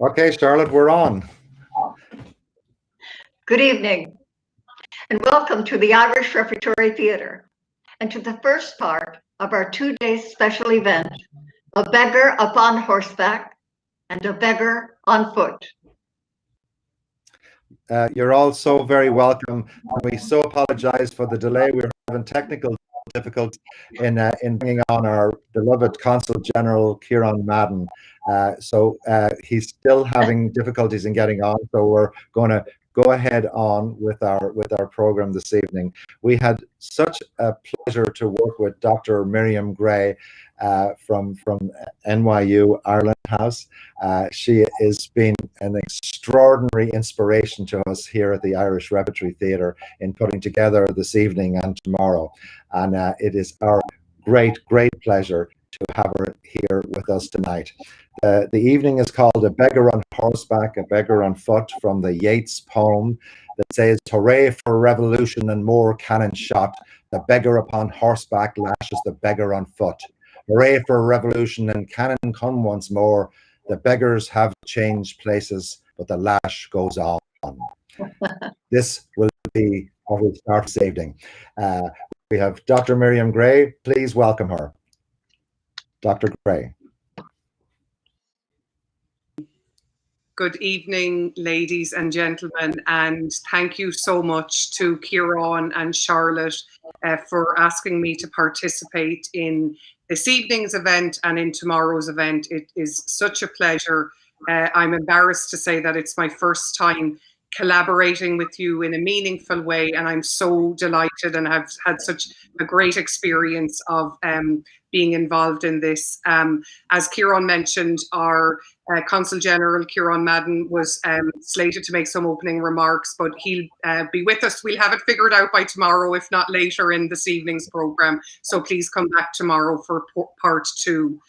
Okay, Charlotte, we're on. Good evening, and welcome to the Irish Repertory Theatre, and to the first part of our two-day special event, A Beggar Upon Horseback and A Beggar on Foot. You're all so very welcome. We so apologize for the delay. We're having technical difficulties in bringing on our beloved Consul General, Kieran Madden. So he's still having difficulties in getting on, so we're going to go ahead on with our program this evening. We had such a pleasure to work with Dr. Miriam Grey from NYU Ireland House. She has been an extraordinary inspiration to us here at the Irish Repertory Theatre in putting together this evening and tomorrow. And it is our great pleasure to have her here with us tonight. The evening is called A Beggar on Horseback, A Beggar on Foot, from the Yeats poem that says, "Hurray for revolution and more cannon shot. The beggar upon horseback lashes the beggar on foot. Hurray for revolution and cannon come once more. The beggars have changed places, but the lash goes on." This will be how we start this evening. We have Dr. Miriam Grey. Please welcome her. Dr. Grey. Good evening, ladies and gentlemen, and thank you so much to Kieran and Charlotte for asking me to participate in this evening's event and in tomorrow's event. It is such a pleasure. I'm embarrassed to say that it's my first time collaborating with you in a meaningful way, and I'm so delighted and have had such a great experience of being involved in this. As Kieran mentioned, our Consul General, Kieran Madden, was slated to make some opening remarks, but he'll be with us. We'll have it figured out by tomorrow, if not later in this evening's programme. So please come back tomorrow for part two.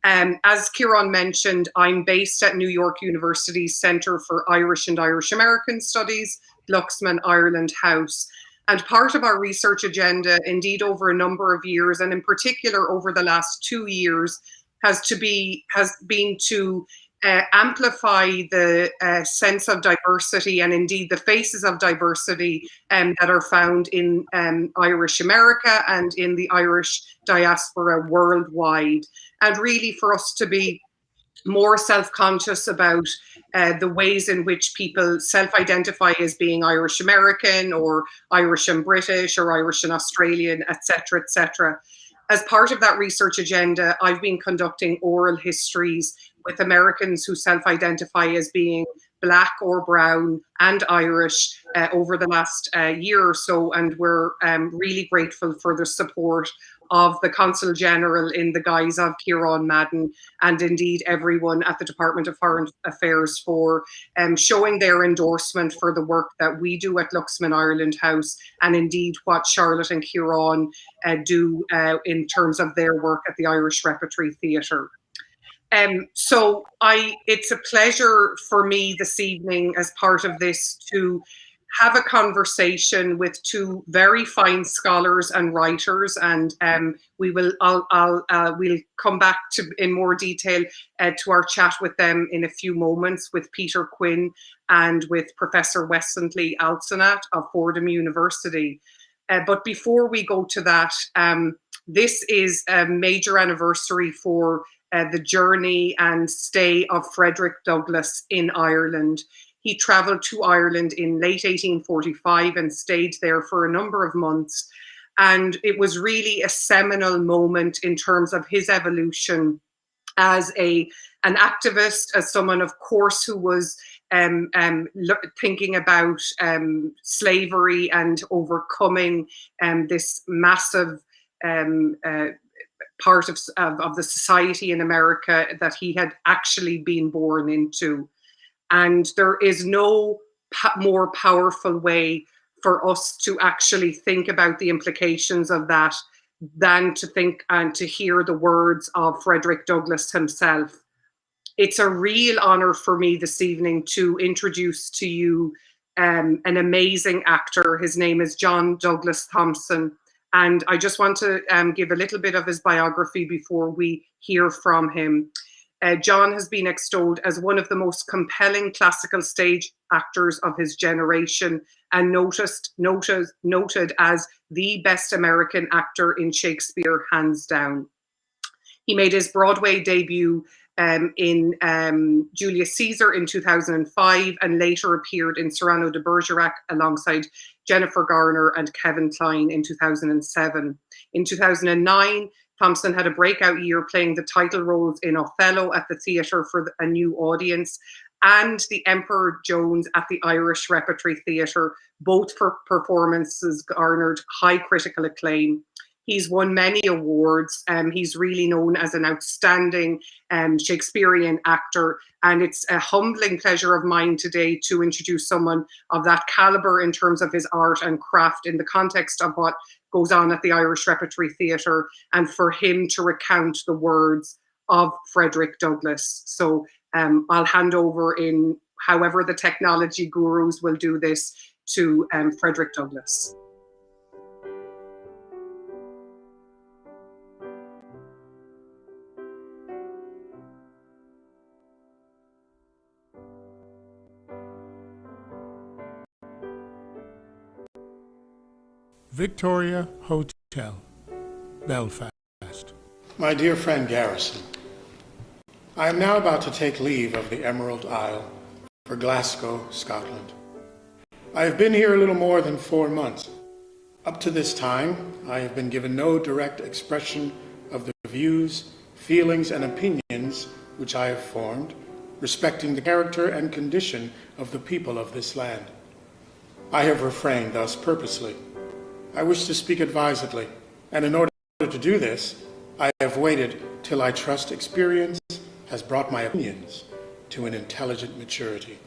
As Kieran mentioned, I'm based at New York University's Centre for Irish and Irish American Studies, Luxman Ireland House. And part of our research agenda, indeed over a number of years, and in particular over the last 2 years, has been to amplify the sense of diversity and indeed the faces of diversity that are found in Irish America and in the Irish diaspora worldwide. And really for us to be more self-conscious about the ways in which people self-identify as being Irish American or Irish and British or Irish and Australian, etc., etc. As part of that research agenda, I've been conducting oral histories with Americans who self-identify as being Black or Brown and Irish over the last year or so, and we're really grateful for the support of the Consul General in the guise of Kieran Madden and indeed everyone at the Department of Foreign Affairs for showing their endorsement for the work that we do at Luxman Ireland House and indeed what Charlotte and Kieran do in terms of their work at the Irish Repertory Theatre. So it's a pleasure for me this evening as part of this to have a conversation with two very fine scholars and writers, and we'll come back to in more detail to our chat with them in a few moments with Peter Quinn and with Professor Wesson Lee of Fordham University. But before we go to that, this is a major anniversary for the journey and stay of Frederick Douglass in Ireland. He travelled to Ireland in late 1845 and stayed there for a number of months. And it was really a seminal moment in terms of his evolution as an activist, as someone, of course, who was thinking about slavery and overcoming this massive part of the society in America that he had actually been born into. And there is no more powerful way for us to actually think about the implications of that than to think and to hear the words of Frederick Douglass himself. It's a real honor for me this evening to introduce to you an amazing actor. His name is John Douglas Thompson. And I just want to give a little bit of his biography before we hear from him. John has been extolled as one of the most compelling classical stage actors of his generation and noted as the best American actor in Shakespeare, hands down. He made his Broadway debut in Julius Caesar in 2005 and later appeared in Cyrano de Bergerac alongside Jennifer Garner and Kevin Kline in 2007. In 2009, Thompson had a breakout year playing the title roles in Othello at the theatre for a new audience and The Emperor Jones at the Irish Repertory Theatre, both for performances garnered high critical acclaim. He's won many awards. He's really known as an outstanding Shakespearean actor. And it's a humbling pleasure of mine today to introduce someone of that caliber in terms of his art and craft in the context of what goes on at the Irish Repertory Theatre, and for him to recount the words of Frederick Douglass. So I'll hand over, in however the technology gurus will do this, to Frederick Douglass. Victoria Hotel, Belfast. My dear friend Garrison, I am now about to take leave of the Emerald Isle for Glasgow, Scotland. I have been here a little more than 4 months. Up to this time, I have been given no direct expression of the views, feelings, and opinions which I have formed respecting the character and condition of the people of this land. I have refrained thus purposely. I wish to speak advisedly, and in order to do this, I have waited till I trust experience has brought my opinions to an intelligent maturity.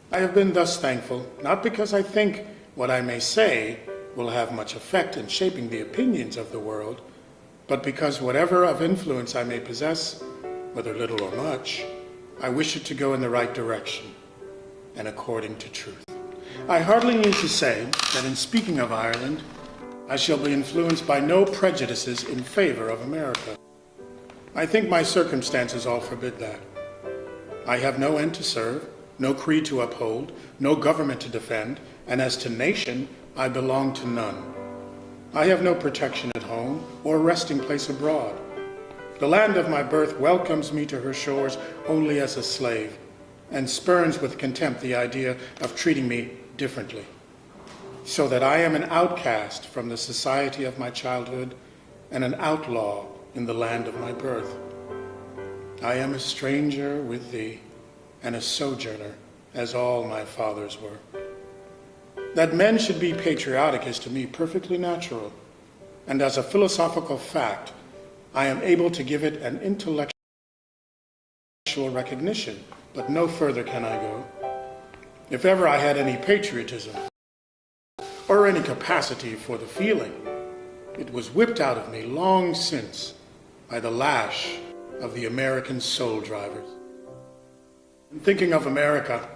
I have been thus thankful, not because I think what I may say will have much effect in shaping the opinions of the world, but because whatever of influence I may possess, whether little or much, I wish it to go in the right direction and according to truth. I hardly need to say that in speaking of Ireland, I shall be influenced by no prejudices in favor of America. I think my circumstances all forbid that. I have no end to serve, no creed to uphold, no government to defend, and as to nation, I belong to none. I have no protection at home or resting place abroad. The land of my birth welcomes me to her shores only as a slave, and spurns with contempt the idea of treating me differently, so that I am an outcast from the society of my childhood and an outlaw in the land of my birth. I am a stranger with thee and a sojourner, as all my fathers were. That men should be patriotic is to me perfectly natural, and as a philosophical fact, I am able to give it an intellectual recognition, but no further can I go. If ever I had any patriotism or any capacity for the feeling, it was whipped out of me long since by the lash of the American soul drivers. In thinking of America,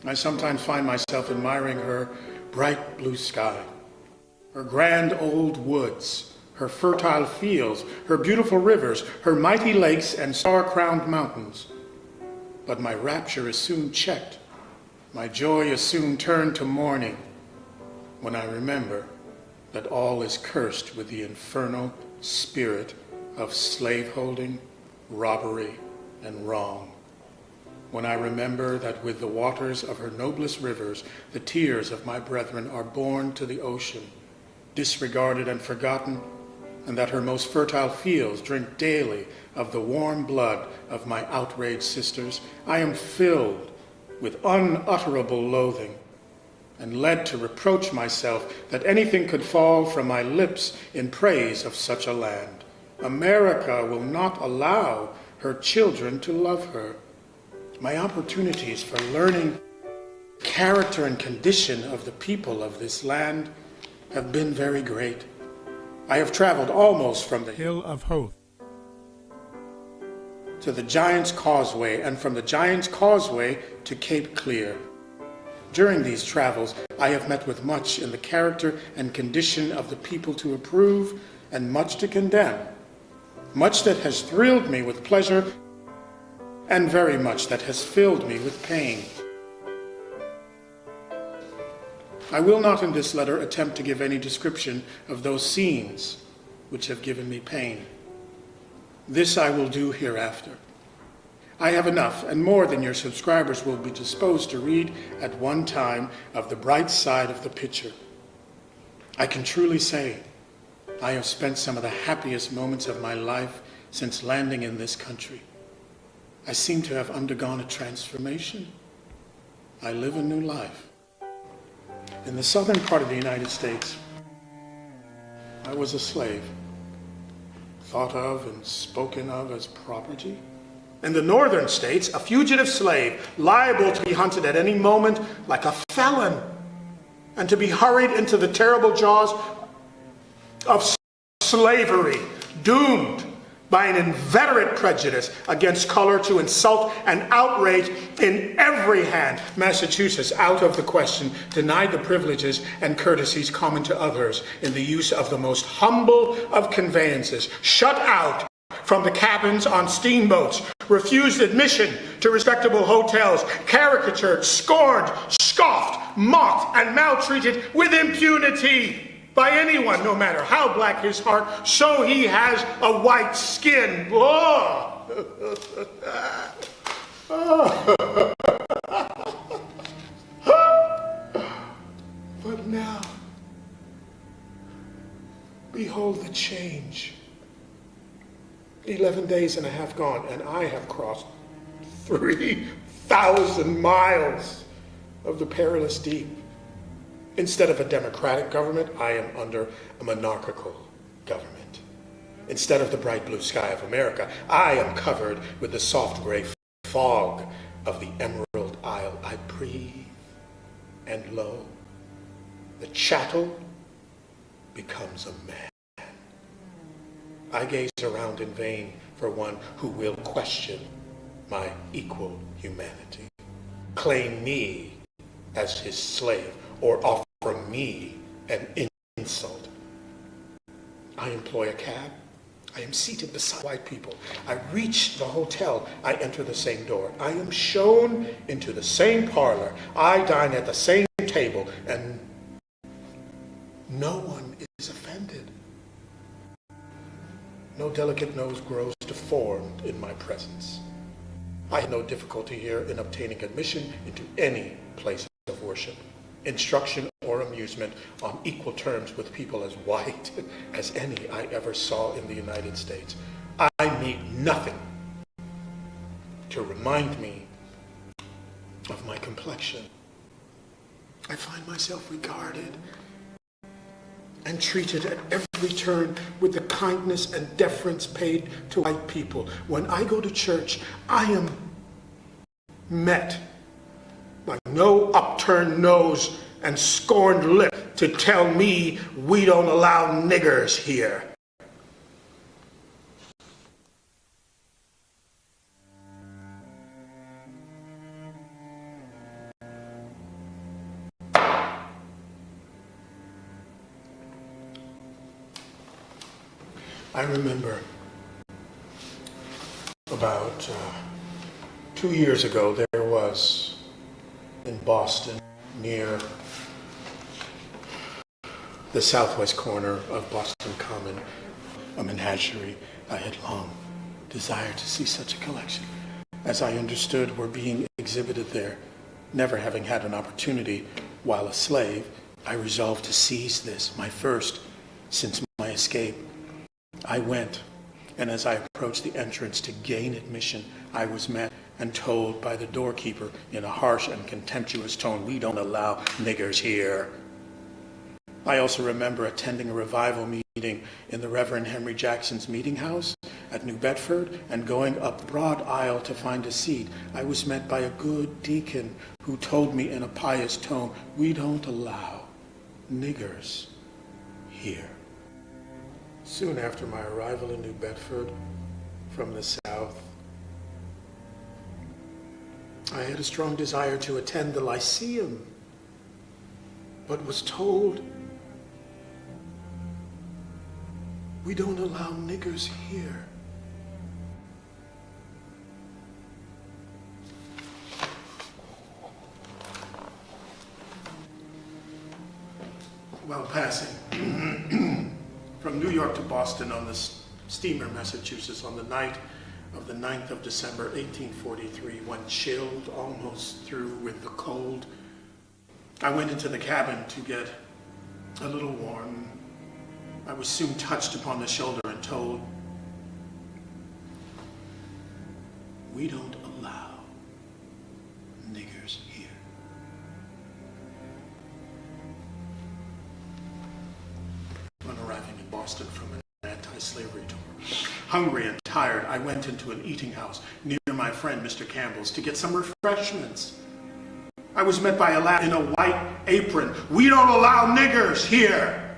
I sometimes find myself admiring her bright blue sky, her grand old woods, her fertile fields, her beautiful rivers, her mighty lakes and star-crowned mountains. But my rapture is soon checked. My joy is soon turned to mourning when I remember that all is cursed with the infernal spirit of slaveholding, robbery, and wrong. When I remember that with the waters of her noblest rivers, the tears of my brethren are borne to the ocean, disregarded and forgotten, and that her most fertile fields drink daily of the warm blood of my outraged sisters, I am filled with unutterable loathing and led to reproach myself that anything could fall from my lips in praise of such a land. America will not allow her children to love her. My opportunities for learning character and condition of the people of this land have been very great. I have traveled almost from the Hill of Hope to the Giant's Causeway, and from the Giant's Causeway to Cape Clear. During these travels, I have met with much in the character and condition of the people to approve and much to condemn. much that has thrilled me with pleasure, and very much that has filled me with pain. I will not in this letter attempt to give any description of those scenes which have given me pain. This I will do hereafter. I have enough and more than your subscribers will be disposed to read at one time of the bright side of the picture. I can truly say I have spent some of the happiest moments of my life since landing in this country. I seem to have undergone a transformation. I live a new life. In the southern part of the United States, I was a slave, thought of and spoken of as property. In the northern states, a fugitive slave, liable to be hunted at any moment like a felon, and to be hurried into the terrible jaws of slavery, doomed by an inveterate prejudice against color to insult and outrage in every hand. Massachusetts, out of the question, denied the privileges and courtesies common to others in the use of the most humble of conveyances, shut out from the cabins on steamboats, refused admission to respectable hotels, caricatured, scorned, scoffed, mocked, and maltreated with impunity by anyone, no matter how black his heart, so he has a white skin. Oh. But now, behold the change. 11 days and a half gone, and I have crossed 3,000 miles of the perilous deep. Instead of a democratic government, I am under a monarchical government. Instead of the bright blue sky of America, I am covered with the soft gray fog of the Emerald Isle. I breathe, and lo, the chattel becomes a man. I gaze around in vain for one who will question my equal humanity, claim me as his slave, or offer me an insult. I employ a cab. I am seated beside white people. I reach the hotel. I enter the same door. I am shown into the same parlor. I dine at the same table, and no one is offended. No delicate nose grows deformed in my presence. I had no difficulty here in obtaining admission into any place of worship, instruction, or amusement on equal terms with people as white as any I ever saw in the United States. I meet nothing to remind me of my complexion. I find myself regarded and treated at every turn with the kindness and deference paid to white people. When I go to church, I am met by no upturned nose and scorned lip to tell me we don't allow niggers here. I remember about 2 years ago, there was in Boston, near the southwest corner of Boston Common, a menagerie. I had long desired to see such a collection, as I understood were being exhibited there. Never having had an opportunity while a slave, I resolved to seize this, my first since my escape. I went, and as I approached the entrance to gain admission, I was met and told by the doorkeeper in a harsh and contemptuous tone, "We don't allow niggers here." I also remember attending a revival meeting in the Reverend Henry Jackson's meeting house at New Bedford, and going up the broad aisle to find a seat, I was met by a good deacon who told me in a pious tone, "We don't allow niggers here." Soon after my arrival in New Bedford from the South, I had a strong desire to attend the Lyceum, but was told, "We don't allow niggers here." while passing from New York to Boston on the steamer Massachusetts on the night of the 9th of December, 1843, when chilled almost through with the cold, I went into the cabin to get a little warm. I was soon touched upon the shoulder and told, "We don't allow niggers here." On arriving in Boston from an anti-slavery tour, hungry and tired, I went into an eating house near my friend Mr. Campbell's to get some refreshments. I was met by a lad in a white apron. "We don't allow niggers here."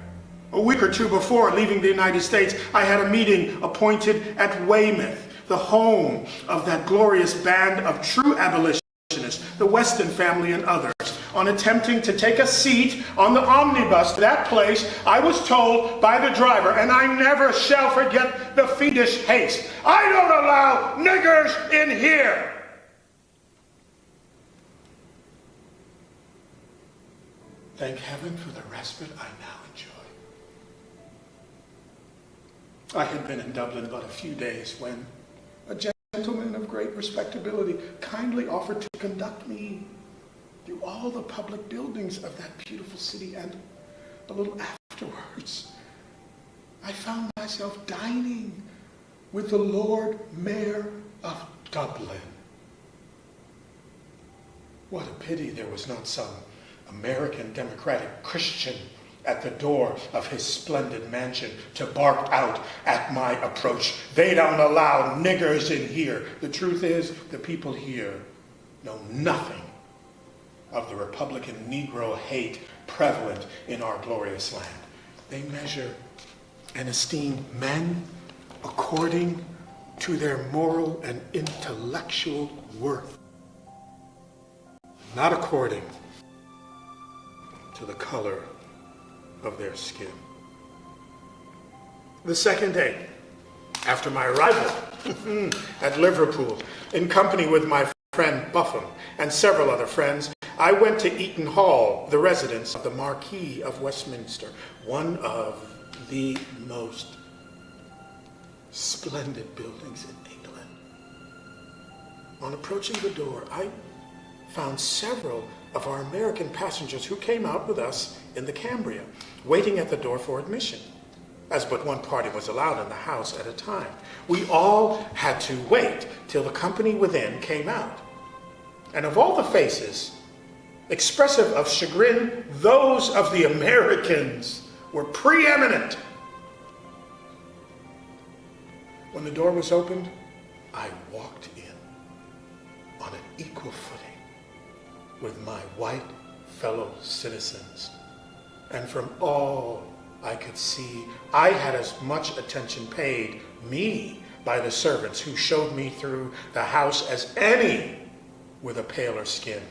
A week or two before leaving the United States, I had a meeting appointed at Weymouth, the home of that glorious band of true abolitionists, the Weston family and others. On attempting to take a seat on the omnibus to that place, I was told by the driver, and I never shall forget the fiendish haste, "I don't allow niggers in here." Thank heaven for the respite I now enjoy. I had been in Dublin but a few days when a gentleman of great respectability kindly offered to conduct me through all the public buildings of that beautiful city, and a little afterwards, I found myself dining with the Lord Mayor of Dublin. What a pity there was not some American democratic Christian at the door of his splendid mansion to bark out at my approach, "They don't allow niggers in here." The truth is, the people here know nothing of the Republican Negro hate prevalent in our glorious land. They measure and esteem men according to their moral and intellectual worth, not according to the color of their skin. The second day after my arrival at Liverpool, in company with my friend Buffum and several other friends, I went to Eaton Hall, the residence of the Marquis of Westminster, one of the most splendid buildings in England. On approaching the door, I found several of our American passengers who came out with us in the Cambria, waiting at the door for admission, as but one party was allowed in the house at a time. We all had to wait till the company within came out. And of all the faces, expressive of chagrin, those of the Americans were preeminent. When the door was opened, I walked in on an equal footing with my white fellow citizens. And from all I could see, I had as much attention paid me by the servants who showed me through the house as any with a paler skin.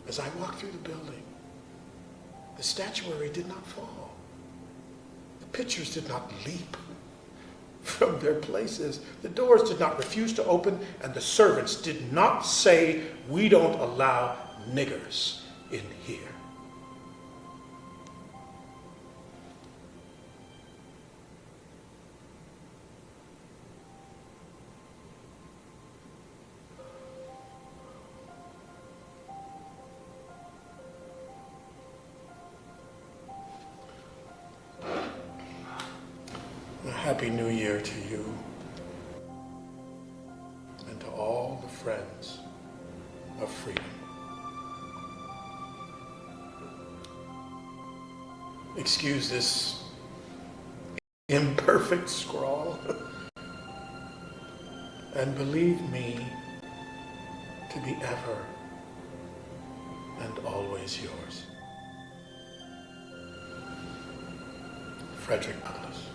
As I walked through the building, the statuary did not fall. The pictures did not leap from their places. The doors did not refuse to open, and the servants did not say, "We don't allow niggers in here." Happy New Year to you and to all the friends of freedom. Excuse this imperfect scrawl, and believe me to be ever and always yours, Frederick Douglass.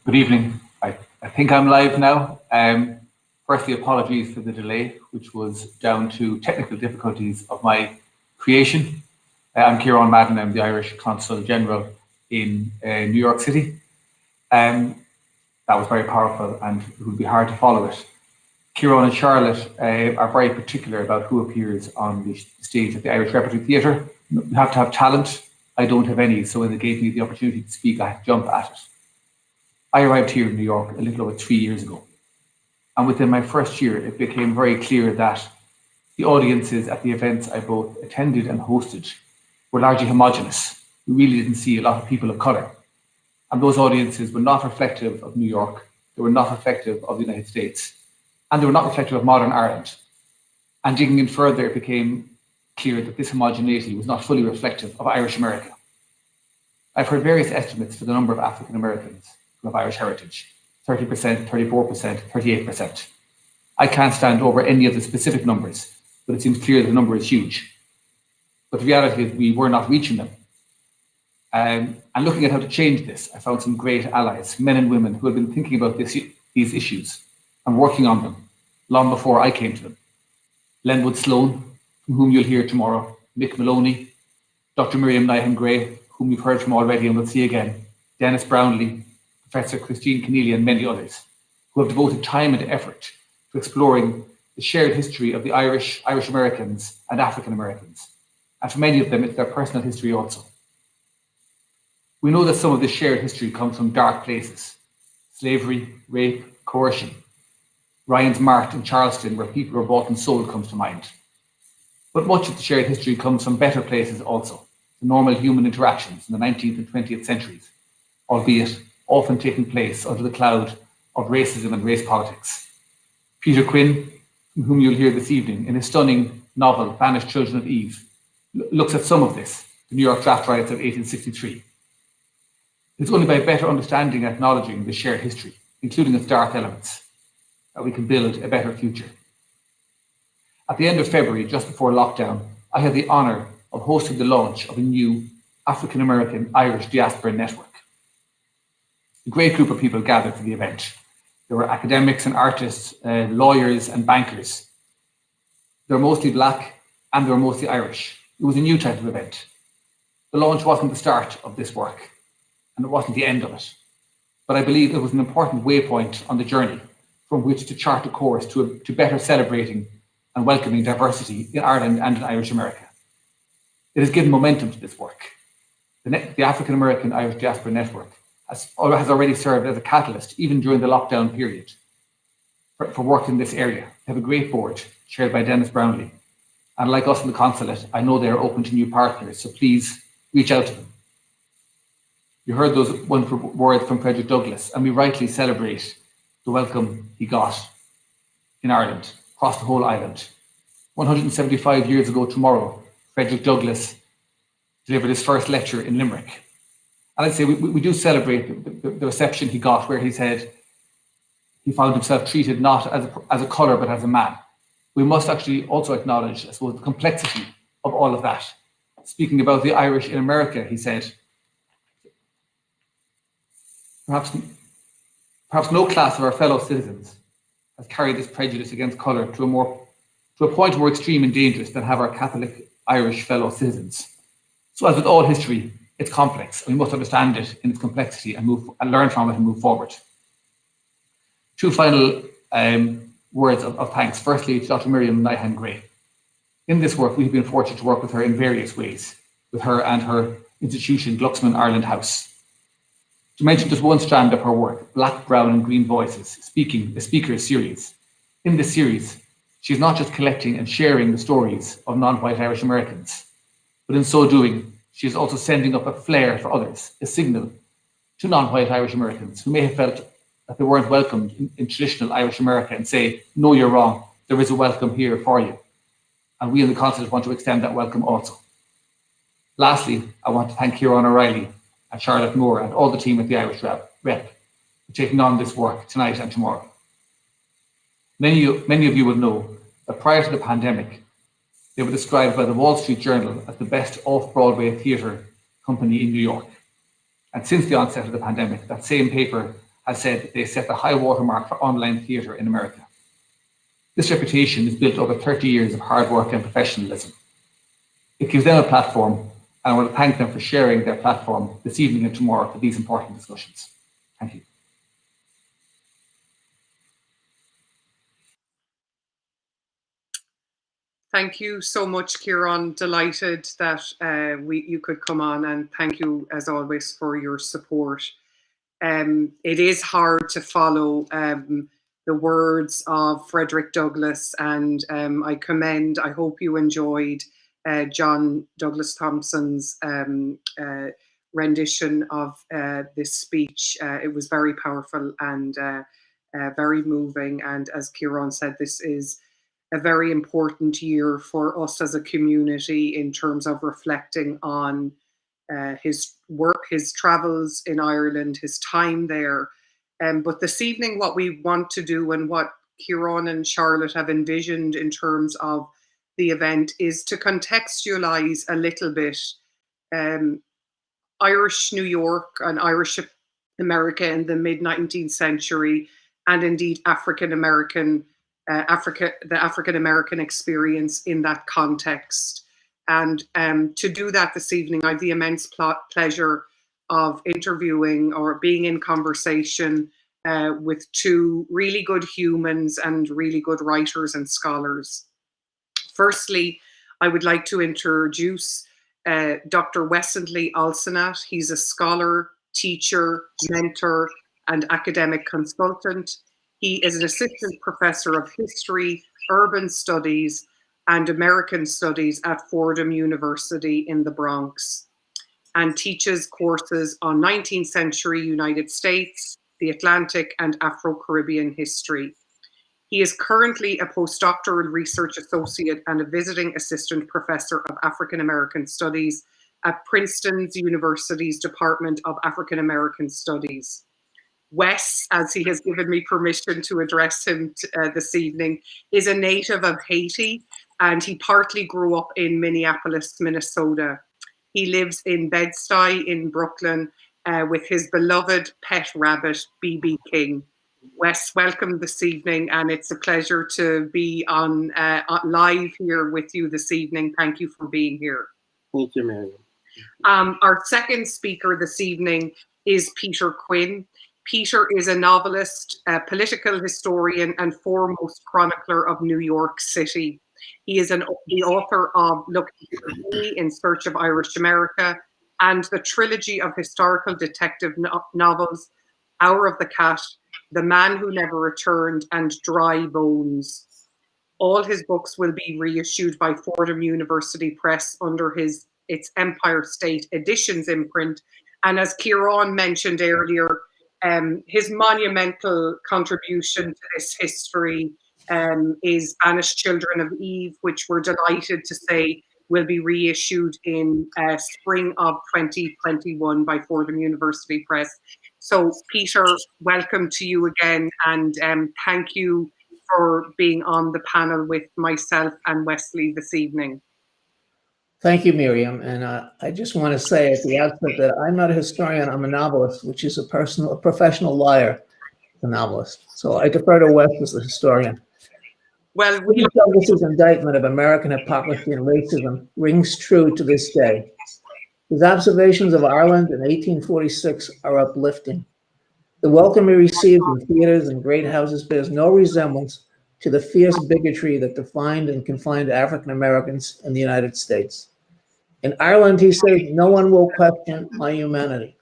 Good evening. I think I'm live now. Firstly, apologies for the delay, which was down to technical difficulties of my creation. I'm Ciarán Madden, I'm the Irish Consul General in New York City. That was very powerful and it would be hard to follow it. Ciarán and Charlotte are very particular about who appears on the stage at the Irish Repertory Theatre. You have to have talent. I don't have any, so when they gave me the opportunity to speak, I had to jump at it. I arrived here in New York a little over 3 years ago. And within my first year, it became very clear that the audiences at the events I both attended and hosted were largely homogenous. We really didn't see a lot of people of colour. And those audiences were not reflective of New York, they were not reflective of the United States, and they were not reflective of modern Ireland. And digging in further, it became clear that this homogeneity was not fully reflective of Irish America. I've heard various estimates for the number of African Americans who have Irish heritage. 30%, 34%, 38%. I can't stand over any of the specific numbers, but it seems clear that the number is huge. But the reality is we were not reaching them. And looking at how to change this, I found some great allies, men and women who had been thinking about these issues and working on them long before I came to them. Lenwood Sloan, from whom you'll hear tomorrow, Mick Maloney, Dr. Miriam Nyhan Grey, whom you've heard from already and will see again, Dennis Brownlee, Professor Christine Keneally and many others, who have devoted time and effort to exploring the shared history of the Irish, Irish Americans and African Americans. And for many of them, it's their personal history also. We know that some of this shared history comes from dark places: slavery, rape, coercion. Ryan's Mart in Charleston, where people were bought and sold, comes to mind. But much of the shared history comes from better places also, the normal human interactions in the 19th and 20th centuries, albeit often taking place under the cloud of racism and race politics. Peter Quinn, from whom you'll hear this evening, in his stunning novel, Banished Children of Eve, looks at some of this, the New York Draft Riots of 1863. It's only by better understanding and acknowledging the shared history, including its dark elements, that we can build a better future. At the end of February, just before lockdown, I had the honour of hosting the launch of a new African American Irish diaspora network. A great group of people gathered for the event. There were academics and artists, lawyers and bankers. They were mostly Black and they were mostly Irish. It was a new type of event. The launch wasn't the start of this work and it wasn't the end of it. But I believe it was an important waypoint on the journey from which to chart a course to better celebrating and welcoming diversity in Ireland and in Irish America. It has given momentum to this work. The African American Irish Diaspora Network has already served as a catalyst, even during the lockdown period, for work in this area. They have a great board chaired by Dennis Brownlee. And like us in the consulate, I know they are open to new partners, so please reach out to them. You heard those wonderful words from Frederick Douglass, and we rightly celebrate the welcome he got in Ireland, across the whole island. 175 years ago tomorrow, Frederick Douglass delivered his first lecture in Limerick. And I'd say we do celebrate the reception he got, where he said he found himself treated not as a colour, but as a man. We must actually also acknowledge, I suppose, the complexity of all of that. Speaking about the Irish in America, he said, perhaps no class of our fellow citizens has carried this prejudice against colour to a point more extreme and dangerous than have our Catholic Irish fellow citizens. So as with all history, it's complex, and we must understand it in its complexity and learn from it and move forward. Two final words of thanks. Firstly, to Dr. Miriam Nyhan Grey. In this work, we've been fortunate to work with her in various ways, with her and her institution, Glucksman Ireland House. To mention just one strand of her work, Black, Brown and Green Voices, a speaker series. In this series, she's not just collecting and sharing the stories of non-white Irish Americans, but in so doing, she is also sending up a flare for others, a signal to non-white Irish Americans who may have felt that they weren't welcomed in traditional Irish America, and say, no, you're wrong, there is a welcome here for you. And we in the consulate want to extend that welcome also. Lastly, I want to thank Ciarán O'Reilly and Charlotte Moore and all the team at the Irish Rep for taking on this work tonight and tomorrow. Many of you will know that prior to the pandemic, they were described by the Wall Street Journal as the best off-Broadway theatre company in New York. And since the onset of the pandemic, that same paper has said they set the high watermark for online theatre in America. This reputation is built over 30 years of hard work and professionalism. It gives them a platform, and I want to thank them for sharing their platform this evening and tomorrow for these important discussions. Thank you. Thank you so much, Kieran. Delighted that you could come on, and thank you as always for your support. It is hard to follow the words of Frederick Douglass, and I hope you enjoyed John Douglas Thompson's rendition of this speech. It was very powerful and very moving, and as Kieran said, this is a very important year for us as a community in terms of reflecting on his work, his travels in Ireland, his time there. But this evening, what we want to do and what Kieran and Charlotte have envisioned in terms of the event is to contextualize a little bit Irish New York and Irish America in the mid-19th century, and indeed the African American experience in that context. And to do that this evening, I have the immense pleasure of interviewing or being in conversation with two really good humans and really good writers and scholars. Firstly, I would like to introduce Dr. Wesson Lee. He's a scholar, teacher, mentor, and academic consultant. He is an assistant professor of history, urban studies, and American studies at Fordham University in the Bronx, and teaches courses on 19th century United States, the Atlantic, and Afro-Caribbean history. He is currently a postdoctoral research associate and a visiting assistant professor of African American Studies at Princeton University's Department of African American Studies. Wes, as he has given me permission to address him this evening, is a native of Haiti, and he partly grew up in Minneapolis, Minnesota. He lives in Bed-Stuy in Brooklyn with his beloved pet rabbit, BB King. Wes, welcome this evening, and it's a pleasure to be on live here with you this evening. Thank you for being here. Thank you, Miriam. Our second speaker this evening is Peter Quinn. Peter is a novelist, a political historian, and foremost chronicler of New York City. He is the author of Looking for Me, In Search of Irish America, and the trilogy of historical detective novels, Hour of the Cat, The Man Who Never Returned, and Dry Bones. All his books will be reissued by Fordham University Press under its Empire State Editions imprint. And as Kieran mentioned earlier, his monumental contribution to this history is Banished Children of Eve, which we're delighted to say will be reissued in spring of 2021 by Fordham University Press. So Peter, welcome to you again, and thank you for being on the panel with myself and Wesley this evening. Thank you, Miriam. And I just want to say at the outset that I'm not a historian, I'm a novelist, which is a professional liar, a novelist. So I defer to Wes as the historian. Well, Douglas's indictment of American hypocrisy and racism rings true to this day. His observations of Ireland in 1846 are uplifting. The welcome he received in theaters and great houses bears no resemblance to the fierce bigotry that defined and confined African Americans in the United States. In Ireland, he says, no one will question my humanity.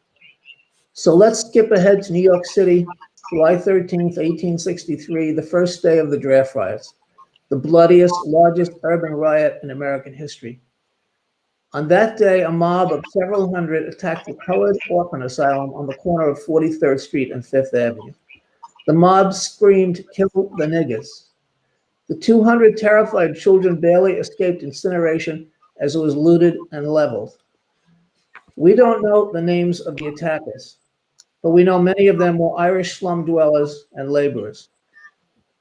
So let's skip ahead to New York City, July 13th, 1863, the first day of the Draft Riots, the bloodiest, largest urban riot in American history. On that day, a mob of several hundred attacked the colored orphan asylum on the corner of 43rd Street and 5th Avenue. The mob screamed, "Kill the niggers." The 200 terrified children barely escaped incineration as it was looted and leveled. We don't know the names of the attackers, but we know many of them were Irish slum dwellers and laborers.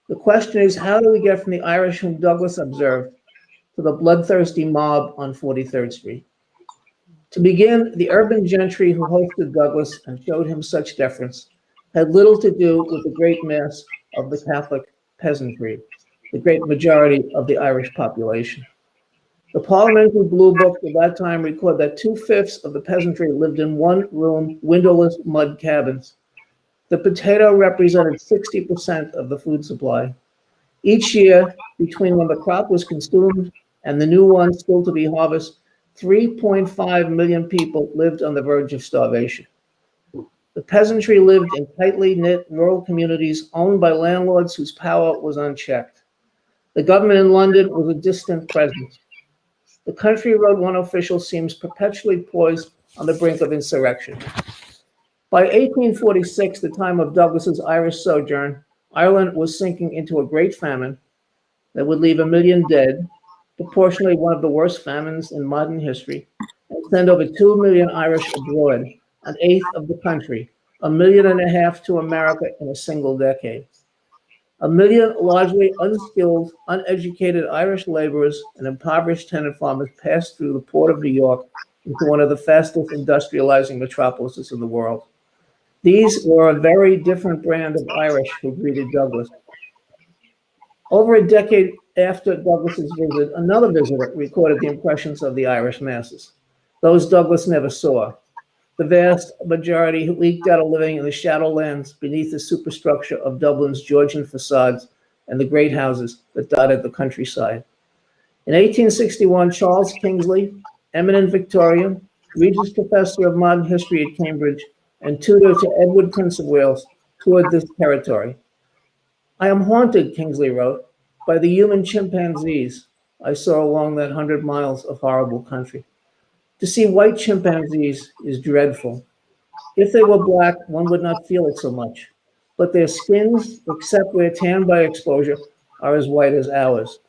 The question is, how do we get from the Irish whom Douglass observed to the bloodthirsty mob on 43rd Street? To begin, the urban gentry who hosted Douglass and showed him such deference had little to do with the great mass of the Catholic peasantry, the great majority of the Irish population. The Parliamentary Blue Book at that time recorded that 2/5 of the peasantry lived in one-room, windowless mud cabins. The potato represented 60% of the food supply. Each year, between when the crop was consumed and the new one still to be harvested, 3.5 million people lived on the verge of starvation. The peasantry lived in tightly knit rural communities owned by landlords whose power was unchecked. The government in London was a distant presence. The country road one official seems perpetually poised on the brink of insurrection. By 1846, the time of Douglass's Irish sojourn, Ireland was sinking into a great famine that would leave 1 million dead, proportionally one of the worst famines in modern history, and send over 2 million Irish abroad, an eighth of the country, 1.5 million to America in a single decade. 1 million largely unskilled, uneducated Irish laborers and impoverished tenant farmers passed through the port of New York into one of the fastest industrializing metropolises in the world. These were a very different brand of Irish who greeted Douglass. Over a decade after Douglass's visit, another visitor recorded the impressions of the Irish masses, those Douglass never saw. The vast majority who eked out a living in the shadowlands beneath the superstructure of Dublin's Georgian facades and the great houses that dotted the countryside. In 1861, Charles Kingsley, eminent Victorian, Regis Professor of Modern History at Cambridge, and tutor to Edward, Prince of Wales, toured this territory. "I am haunted," Kingsley wrote, "by the human chimpanzees I saw along that 100 miles of horrible country. To see white chimpanzees is dreadful. If they were black, one would not feel it so much, but their skins, except where tanned by exposure, are as white as ours."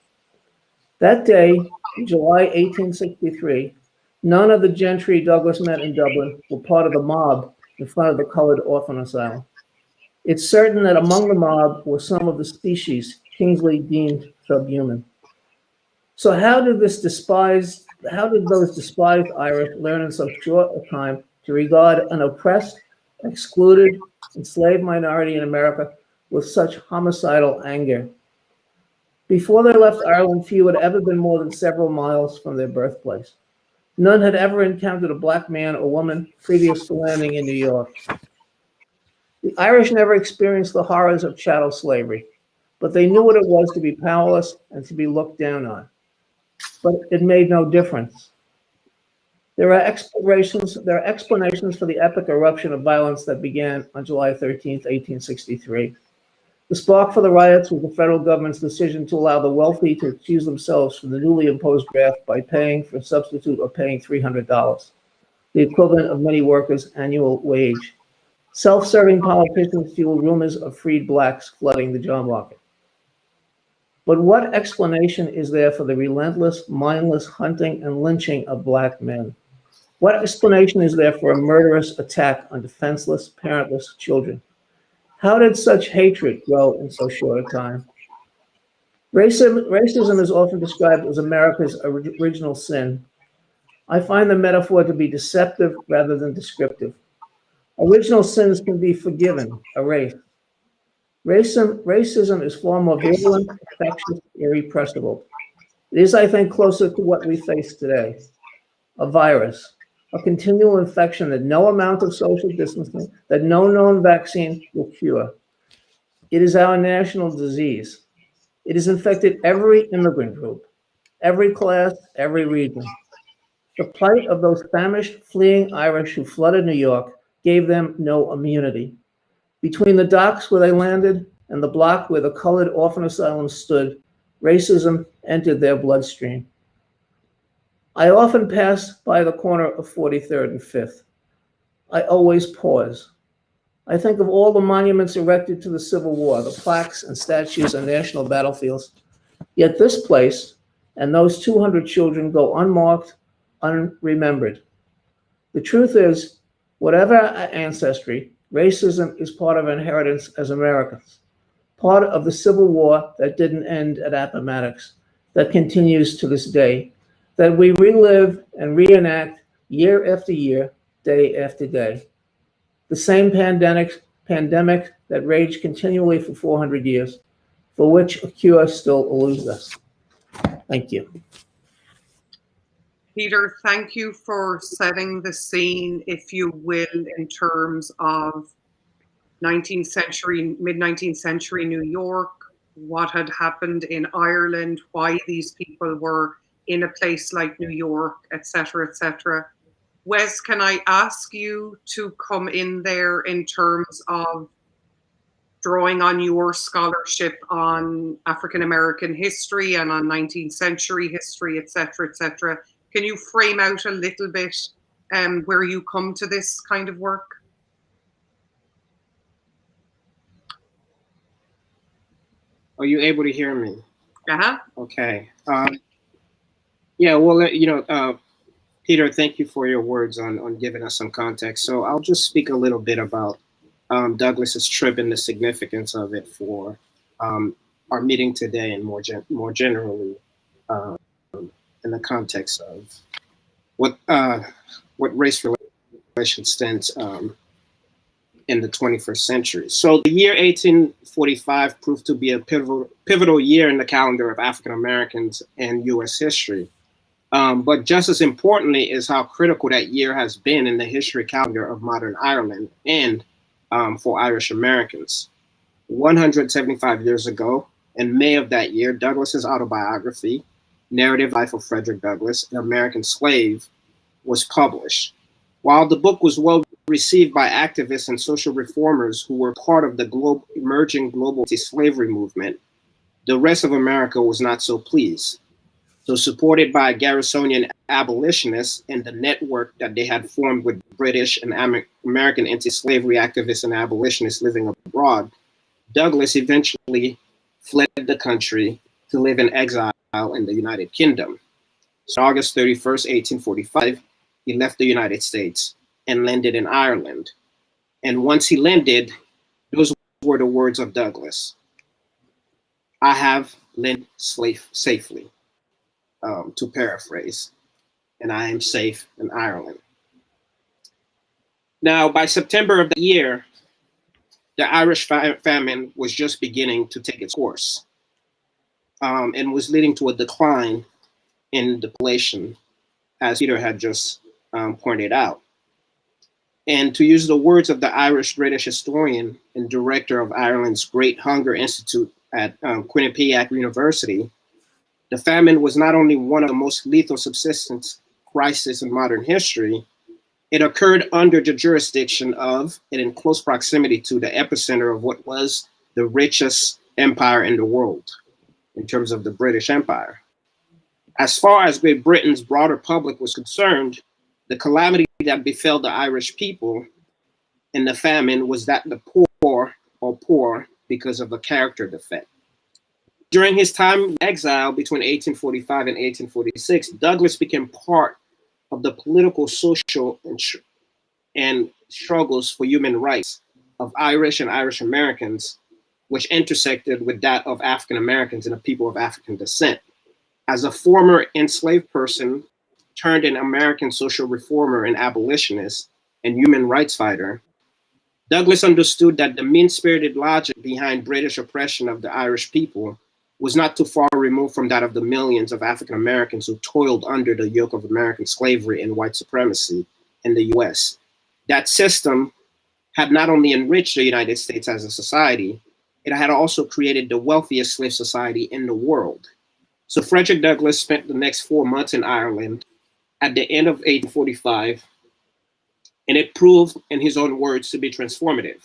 That day, in July 1863, none of the gentry Douglass met in Dublin were part of the mob in front of the colored orphan asylum. It's certain that among the mob were some of the species Kingsley deemed subhuman. So how did those despised Irish learn in so short a time to regard an oppressed, excluded, enslaved minority in America with such homicidal anger? Before they left Ireland, few had ever been more than several miles from their birthplace. None had ever encountered a black man or woman previous to landing in New York. The Irish never experienced the horrors of chattel slavery, but they knew what it was to be powerless and to be looked down on. But it made no difference. There are explanations for the epic eruption of violence that began on July 13th, 1863. The spark for the riots was the federal government's decision to allow the wealthy to excuse themselves from the newly imposed draft by paying for a substitute or paying $300, the equivalent of many workers' annual wage. Self-serving politicians fueled rumors of freed blacks flooding the job market. But what explanation is there for the relentless, mindless hunting and lynching of black men? What explanation is there for a murderous attack on defenseless, parentless children? How did such hatred grow in so short a time? Racism is often described as America's original sin. I find the metaphor to be deceptive rather than descriptive. Original sins can be forgiven, erased. Racism is far more virulent, infectious, irrepressible. It is, I think, closer to what we face today. A virus, a continual infection that no amount of social distancing, that no known vaccine will cure. It is our national disease. It has infected every immigrant group, every class, every region. The plight of those famished, fleeing Irish who flooded New York gave them no immunity. Between the docks where they landed and the block where the colored orphan asylum stood, racism entered their bloodstream. I often pass by the corner of 43rd and 5th. I always pause. I think of all the monuments erected to the Civil War, the plaques and statues on national battlefields. Yet this place and those 200 children go unmarked, unremembered. The truth is, whatever our ancestry, racism is part of our inheritance as Americans, part of the Civil War that didn't end at Appomattox, that continues to this day, that we relive and reenact year after year, day after day. The same pandemics pandemic that raged continually for 400 years, for which a cure still eludes us. Thank you. Peter, thank you for setting the scene, if you will, in terms of 19th century, mid-19th century New York, what had happened in Ireland, why these people were in a place like New York, etc., etc. Wes, can I ask you to come in there in terms of drawing on your scholarship on African American history and on 19th century history, etc., etc. Can you frame out a little bit where you come to this kind of work? Are you able to hear me? Uh-huh. Okay. Yeah, well, Peter, thank you for your words on giving us some context. So I'll just speak a little bit about Douglass's trip and the significance of it for our meeting today, and more generally in the context of what race relations stands in the 21st century. So the year 1845 proved to be a pivotal year in the calendar of African Americans and U.S. history. But just as importantly is how critical that year has been in the history calendar of modern Ireland and for Irish Americans. 175 years ago, in May of that year, Douglass's autobiography, Narrative Life of Frederick Douglass, an American Slave, was published. While the book was well received by activists and social reformers who were part of the emerging global anti-slavery movement, the rest of America was not so pleased. So, supported by Garrisonian abolitionists and the network that they had formed with British and American anti-slavery activists and abolitionists living abroad, Douglass eventually fled the country to live in exile in the United Kingdom. So August 31st, 1845, he left the United States and landed in Ireland. And once he landed, those were the words of Douglass: "I have landed safely," to paraphrase, "and I am safe in Ireland." Now, by September of the year, the Irish famine was just beginning to take its course, and was leading to a decline in the population, as Peter had just pointed out. And to use the words of the Irish-British historian and director of Ireland's Great Hunger Institute at Quinnipiac University, the famine was not only one of the most lethal subsistence crises in modern history, it occurred under the jurisdiction of and in close proximity to the epicenter of what was the richest empire in the world, in terms of the British Empire. As far as Great Britain's broader public was concerned, the calamity that befell the Irish people in the famine was that the poor are poor because of a character defect. During his time in exile between 1845 and 1846, Douglass became part of the political, social, and struggles for human rights of Irish and Irish Americans, which intersected with that of African Americans and the people of African descent. As a former enslaved person turned an American social reformer and abolitionist and human rights fighter, Douglass understood that the mean-spirited logic behind British oppression of the Irish people was not too far removed from that of the millions of African Americans who toiled under the yoke of American slavery and white supremacy in the US. That system had not only enriched the United States as a society, it had also created the wealthiest slave society in the world. So Frederick Douglass spent the next 4 months in Ireland at the end of 1845, and it proved, in his own words, to be transformative.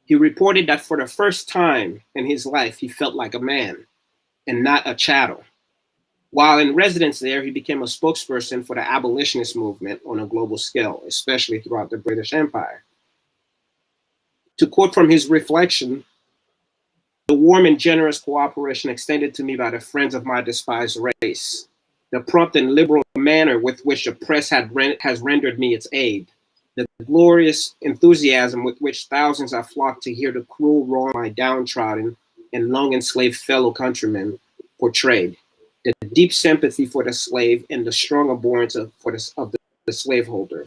He reported that for the first time in his life, he felt like a man and not a chattel. While in residence there, he became a spokesperson for the abolitionist movement on a global scale, especially throughout the British Empire. To quote from his reflection, "The warm and generous cooperation extended to me by the friends of my despised race, the prompt and liberal manner with which the press has rendered me its aid, the glorious enthusiasm with which thousands have flocked to hear the cruel wrong my downtrodden and long enslaved fellow countrymen portrayed, the deep sympathy for the slave and the strong abhorrence of the slaveholder,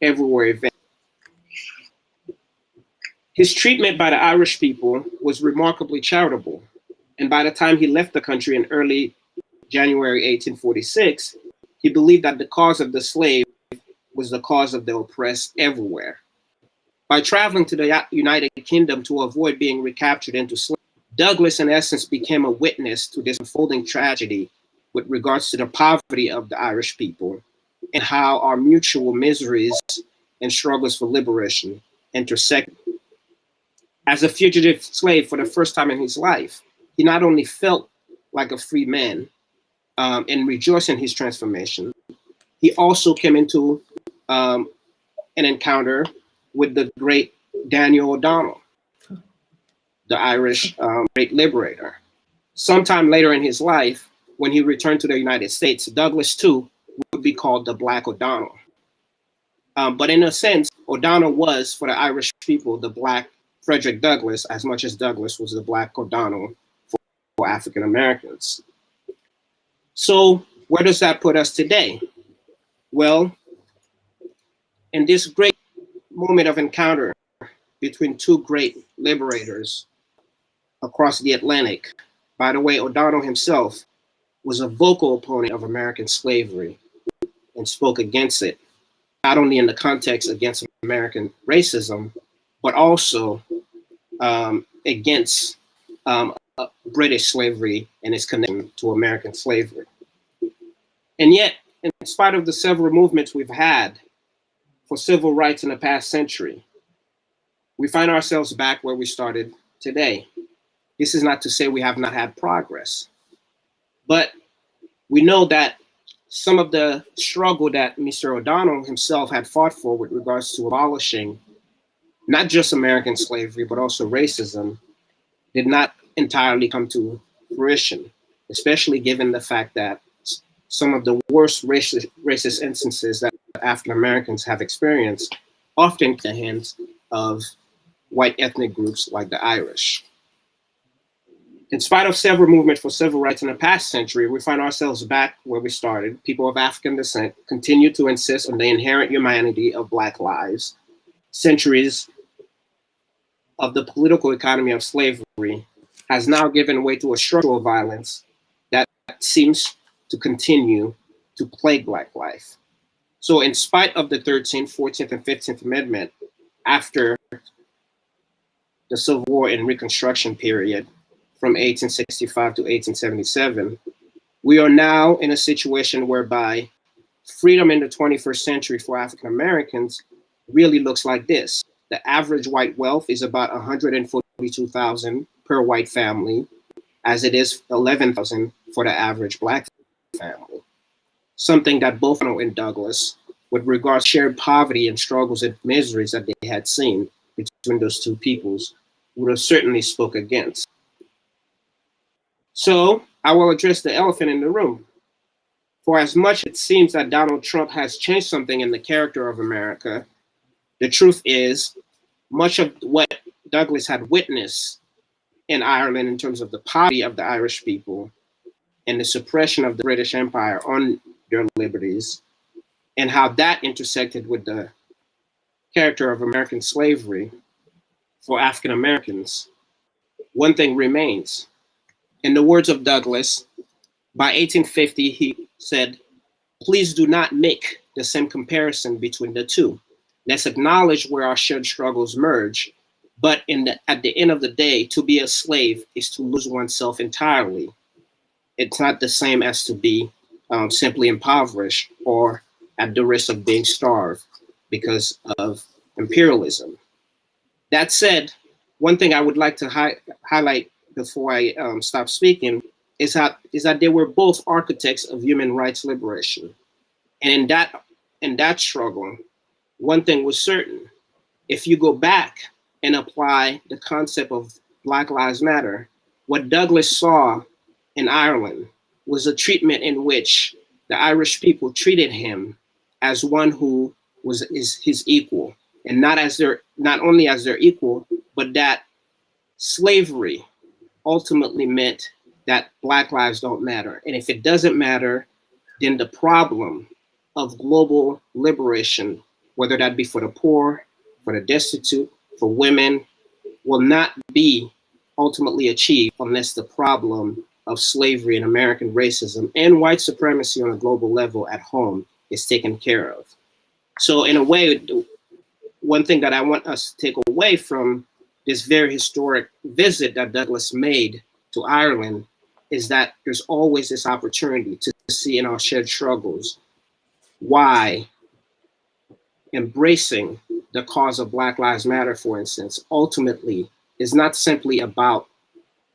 everywhere event." His treatment by the Irish people was remarkably charitable, and by the time he left the country in early January 1846, he believed that the cause of the slave was the cause of the oppressed everywhere. By traveling to the United Kingdom to avoid being recaptured into slavery, Douglass, in essence, became a witness to this unfolding tragedy with regards to the poverty of the Irish people and how our mutual miseries and struggles for liberation intersect. As a fugitive slave for the first time in his life, he not only felt like a free man and rejoiced in his transformation, he also came into an encounter with the great Daniel O'Donnell, the Irish great liberator. Sometime later in his life, when he returned to the United States, Douglass too would be called the Black O'Donnell. But in a sense, O'Donnell was, for the Irish people, the Black Frederick Douglass, as much as Douglass was the Black O'Donnell for African Americans. So where does that put us today? Well, in this great moment of encounter between two great liberators across the Atlantic, by the way, O'Donnell himself was a vocal opponent of American slavery and spoke against it, not only in the context against American racism, but also against British slavery and its connection to American slavery. And yet, in spite of the several movements we've had for civil rights in the past century, we find ourselves back where we started today. This is not to say we have not had progress, but we know that some of the struggle that Mr. O'Donnell himself had fought for with regards to abolishing not just American slavery, but also racism, did not entirely come to fruition, especially given the fact that some of the worst racist instances that African Americans have experienced often at the hands of white ethnic groups like the Irish. In spite of several movements for civil rights in the past century, we find ourselves back where we started. People of African descent continue to insist on the inherent humanity of Black lives. Centuries of the political economy of slavery has now given way to a structural violence that seems to continue to plague Black life. So in spite of the 13th, 14th, and 15th Amendment, after the Civil War and Reconstruction period from 1865 to 1877, we are now in a situation whereby freedom in the 21st century for African Americans really looks like this. The average white wealth is about $142,000 per white family, as it is $11,000 for the average Black family. Something that both O'Donnell and Douglass, with regards to shared poverty and struggles and miseries that they had seen between those two peoples, would have certainly spoke against. So I will address the elephant in the room. For as much it seems that Donald Trump has changed something in the character of America, the truth is much of what Douglass had witnessed in Ireland in terms of the poverty of the Irish people and the suppression of the British Empire on their liberties, and how that intersected with the character of American slavery for African Americans, one thing remains. In the words of Douglass, by 1850, he said, "Please do not make the same comparison between the two. Let's acknowledge where our shared struggles merge, but at the end of the day, to be a slave is to lose oneself entirely. It's not the same as to be simply impoverished or at the risk of being starved because of imperialism." That said, one thing I would like to highlight before I stop speaking is that they were both architects of human rights liberation. And in that struggle, one thing was certain: if you go back and apply the concept of Black Lives Matter, what Douglass saw in Ireland was a treatment in which the Irish people treated him as one who is his equal, and not only as their equal, but that slavery ultimately meant that Black lives don't matter. And if it doesn't matter, then the problem of global liberation, whether that be for the poor, for the destitute, for women, will not be ultimately achieved unless the problem of slavery and American racism and white supremacy on a global level at home is taken care of. So in a way, one thing that I want us to take away from this very historic visit that Douglass made to Ireland is that there's always this opportunity to see in our shared struggles why embracing the cause of Black Lives Matter, for instance, ultimately is not simply about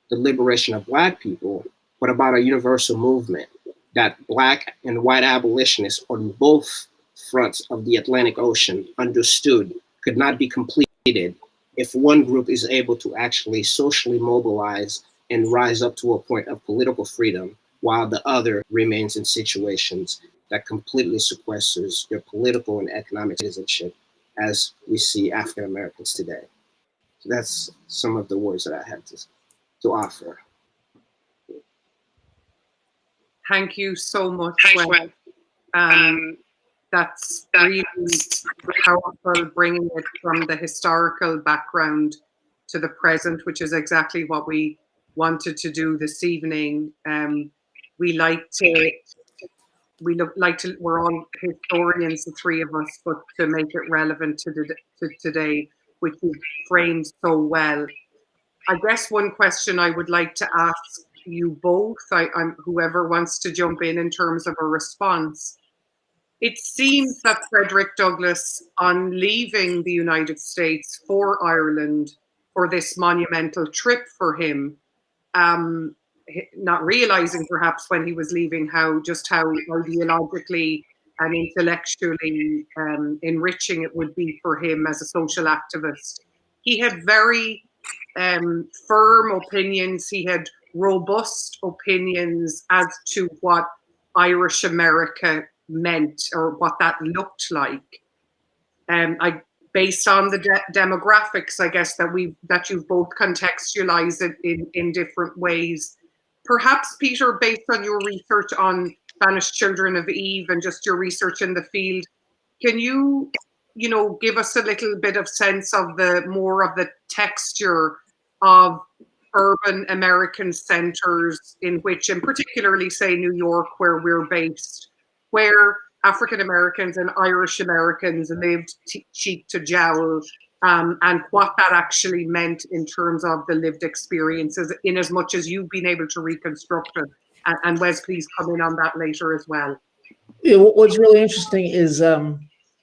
the liberation of Black people, but about a universal movement that Black and white abolitionists on both fronts of the Atlantic Ocean understood could not be completed if one group is able to actually socially mobilize and rise up to a point of political freedom, while the other remains in situations that completely sequesters their political and economic citizenship, as we see African Americans today. So that's some of the words that I had to offer. Thank you so much, Gwen. That's really powerful, bringing it from the historical background to the present, which is exactly what we wanted to do this evening. We're all historians, the three of us, but to make it relevant to today, which you framed so well. I guess one question I would like to ask you both, whoever wants to jump in terms of a response. It seems that Frederick Douglass, on leaving the United States for Ireland for this monumental trip for him, not realizing perhaps when he was leaving just how ideologically and intellectually enriching it would be for him as a social activist. He had very firm opinions. He had robust opinions as to what Irish America meant or what that looked like. Based on the demographics, I guess, that you've both contextualized it in different ways. Perhaps, Peter, based on your research on Spanish Children of Eve and just your research in the field, can you give us a little bit of sense of more of the texture of urban American centers in which, and particularly, say, New York, where we're based, where African Americans and Irish Americans lived cheek to jowl, and what that actually meant in terms of the lived experiences, in as much as you've been able to reconstruct it. And Wes, please come in on that later as well. Yeah, what's really interesting is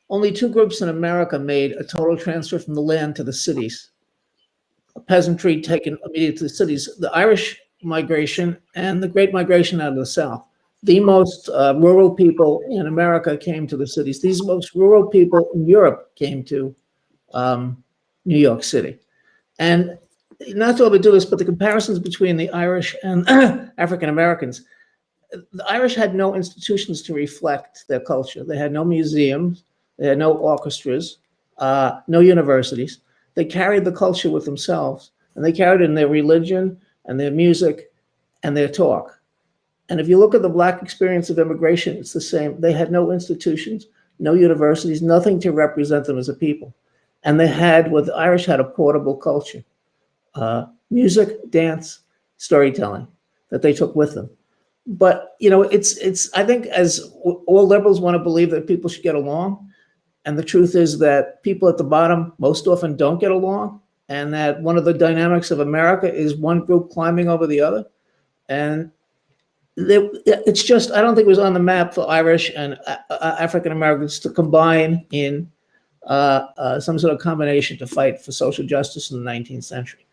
only two groups in America made a total transfer from the land to the cities. A peasantry taken immediately to the cities. The Irish migration and the Great Migration out of the South. The most rural people in America came to the cities. These most rural people in Europe came to New York City. And not to overdo this, but the comparisons between the Irish and African Americans, the Irish had no institutions to reflect their culture. They had no museums, they had no orchestras, no universities. They carried the culture with themselves, and they carried it in their religion and their music and their talk. And if you look at the Black experience of immigration, it's the same. They had no institutions, no universities, nothing to represent them as a people. And what the Irish had a portable culture, music, dance, storytelling that they took with them. But, I think as all liberals want to believe that people should get along. And the truth is that people at the bottom most often don't get along. And that one of the dynamics of America is one group climbing over the other. And it's just, I don't think it was on the map for Irish and African Americans to combine in some sort of combination to fight for social justice in the 19th century.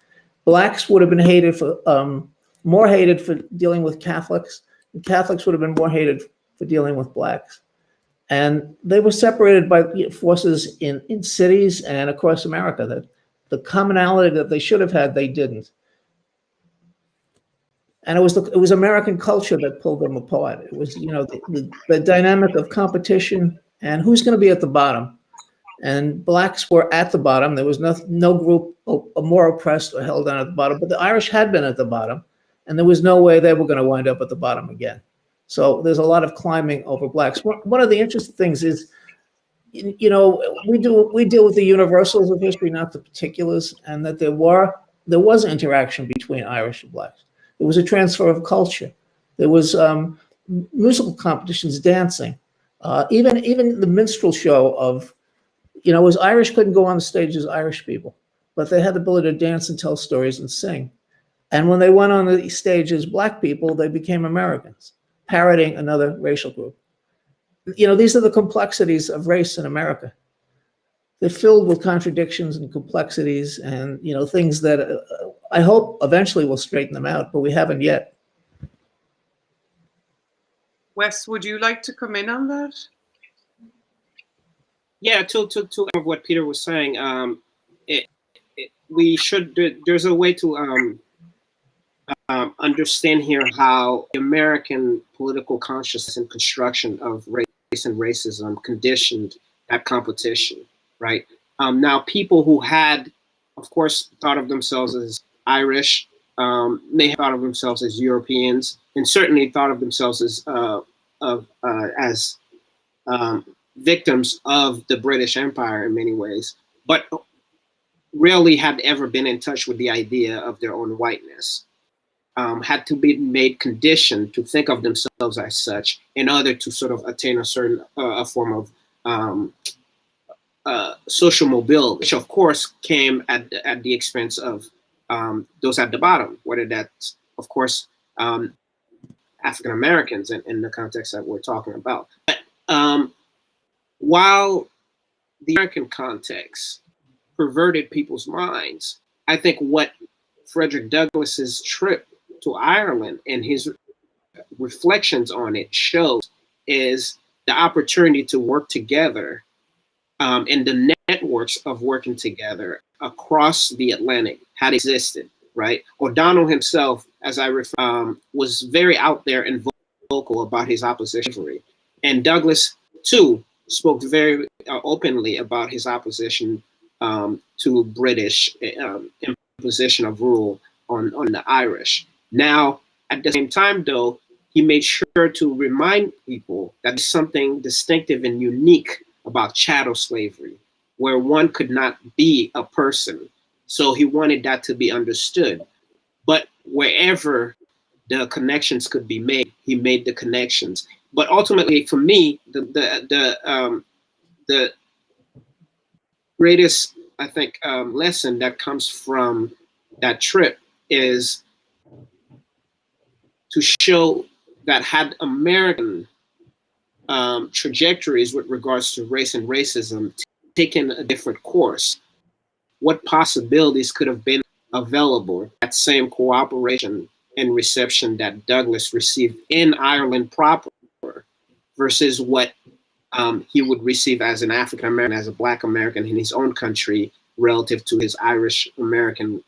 Blacks would have been more hated for dealing with Catholics, and Catholics would have been more hated for dealing with Blacks. And they were separated by forces in cities and across America. That the commonality that they should have had, they didn't. And it was American culture that pulled them apart. It was, the dynamic of competition and who's going to be at the bottom. And Blacks were at the bottom. There was no group more oppressed or held down at the bottom. But the Irish had been at the bottom, and there was no way they were going to wind up at the bottom again. So there's a lot of climbing over Blacks. One of the interesting things is you know, we deal with the universals of history, not the particulars, and that there was interaction between Irish and blacks. There was a transfer of culture. There was musical competitions, dancing, even the minstrel show of, you know, as Irish couldn't go on the stage as Irish people, but they had the ability to dance and tell stories and sing. And when they went on the stage as black people, they became Americans, parroting another racial group. You know, these are the complexities of race in America. They're filled with contradictions and complexities and, you know, things that I hope eventually will straighten them out, but we haven't yet. Wes, would you like to come in on that? Yeah, to what Peter was saying, we should, there's a way to understand here how the American political consciousness and construction of race and racism conditioned that competition, right? Now, people who had, of course, thought of themselves as Irish, may have thought of themselves as Europeans, and certainly thought of themselves as victims of the British Empire in many ways, but rarely had ever been in touch with the idea of their own whiteness. Had to be made conditioned to think of themselves as such in order to sort of attain a certain a form of social mobility, which of course came at the expense of those at the bottom, whether that's, of course, African Americans in the context that we're talking about. But while the American context perverted people's minds, I think what Frederick Douglass's trip to Ireland and his reflections on it shows is the opportunity to work together and the networks of working together across the Atlantic had existed, right? O'Donnell himself, as I was very out there and vocal about his opposition. And Douglass, too, spoke very openly about his opposition to British imposition of rule on the Irish. Now, at the same time, though, he made sure to remind people that there's something distinctive and unique about chattel slavery, where one could not be a person. So he wanted that to be understood. But wherever the connections could be made, he made the connections. But ultimately, for me, the greatest, I think, lesson that comes from that trip is to show that had American trajectories with regards to race and racism taken a different course, what possibilities could have been available, that same cooperation and reception that Douglass received in Ireland proper versus what he would receive as an African American, as a Black American in his own country relative to his Irish American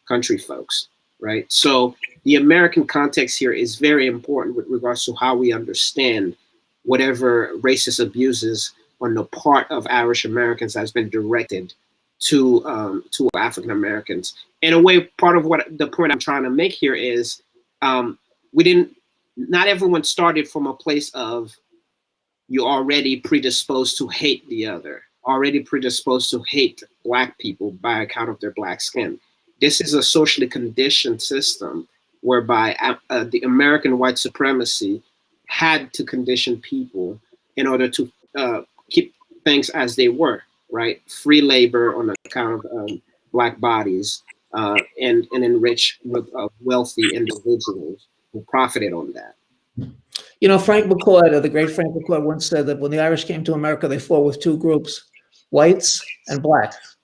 country folks, right? So the American context here is very important with regards to how we understand whatever racist abuses on the part of Irish Americans has been directed to African Americans. In a way, part of what the point I'm trying to make here is not everyone started from a place of you're already predisposed to hate the other, already predisposed to hate Black people by account of their Black skin. This is a socially conditioned system whereby the American white supremacy had to condition people in order to keep things as they were, right? Free labor on account of Black bodies and enrich wealthy individuals who profited on that. You know, Frank McCoy, the great Frank McCoy, once said that when the Irish came to America, they fought with two groups, whites and blacks.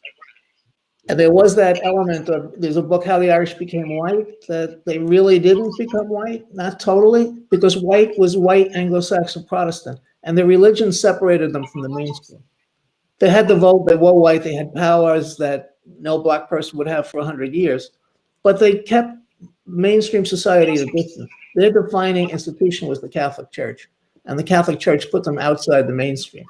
And there was that element of, there's a book, How the Irish Became White, that they really didn't become white, not totally, because white was white Anglo-Saxon Protestant, and their religion separated them from the mainstream. They had the vote, they were white, they had powers that no Black person would have for 100 years, but they kept mainstream society at a distance. Their defining institution was the Catholic Church, and the Catholic Church put them outside the mainstream.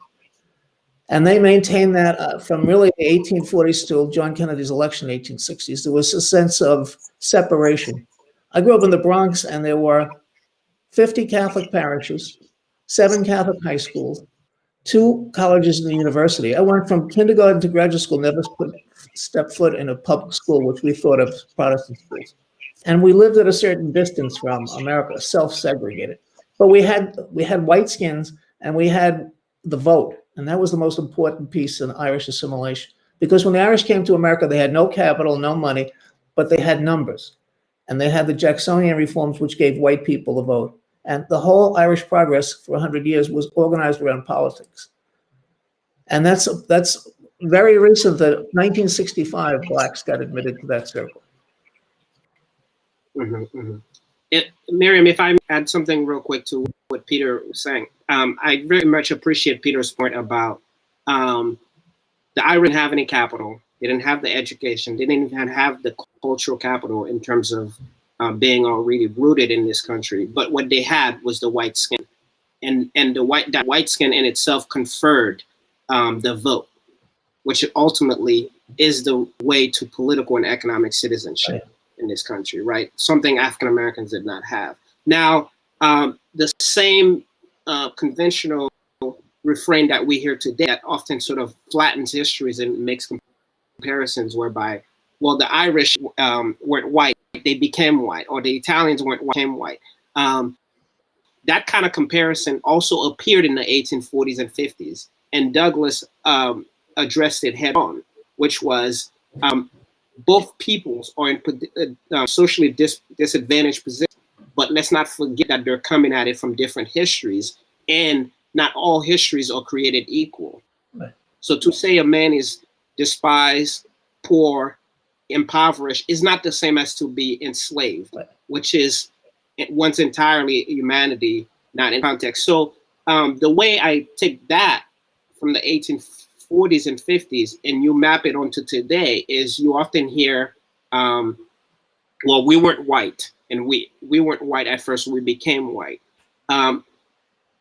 And they maintained that from really the 1840s till John Kennedy's election in the 1860s. There was a sense of separation. I grew up in the Bronx, and there were 50 Catholic parishes, 7 Catholic high schools, 2 colleges and a university. I went from kindergarten to graduate school, never stepped foot in a public school, which we thought of as Protestant schools. And we lived at a certain distance from America, self-segregated. But we had white skins and we had the vote. And that was the most important piece in Irish assimilation. Because when the Irish came to America, they had no capital, no money, but they had numbers. And they had the Jacksonian reforms, which gave white people the vote. And the whole Irish progress for 100 years was organized around politics. And that's very recent that 1965, blacks got admitted to that circle. Miriam, if I add something real quick to what Peter was saying, I very much appreciate Peter's point about the Irish didn't have any capital. They didn't have the education. They didn't even have the cultural capital in terms of being already rooted in this country. But what they had was the white skin, and that white skin in itself conferred the vote, which ultimately is the way to political and economic citizenship in this country, right? Something African Americans did not have. Now, the same conventional refrain that we hear today that often sort of flattens histories and makes comparisons whereby, well, the Irish weren't white, they became white, or the Italians weren't white, became white. That kind of comparison also appeared in the 1840s and 50s, and Douglass addressed it head on, which was both peoples are in socially disadvantaged positions, but let's not forget that they're coming at it from different histories, and not all histories are created equal. Right. So to say a man is despised, poor, impoverished is not the same as to be enslaved, right, which is once entirely humanity, not in context. So the way I take that from the 1840s and 50s and you map it onto today is you often hear, well, we weren't white, and we weren't white at first, we became white.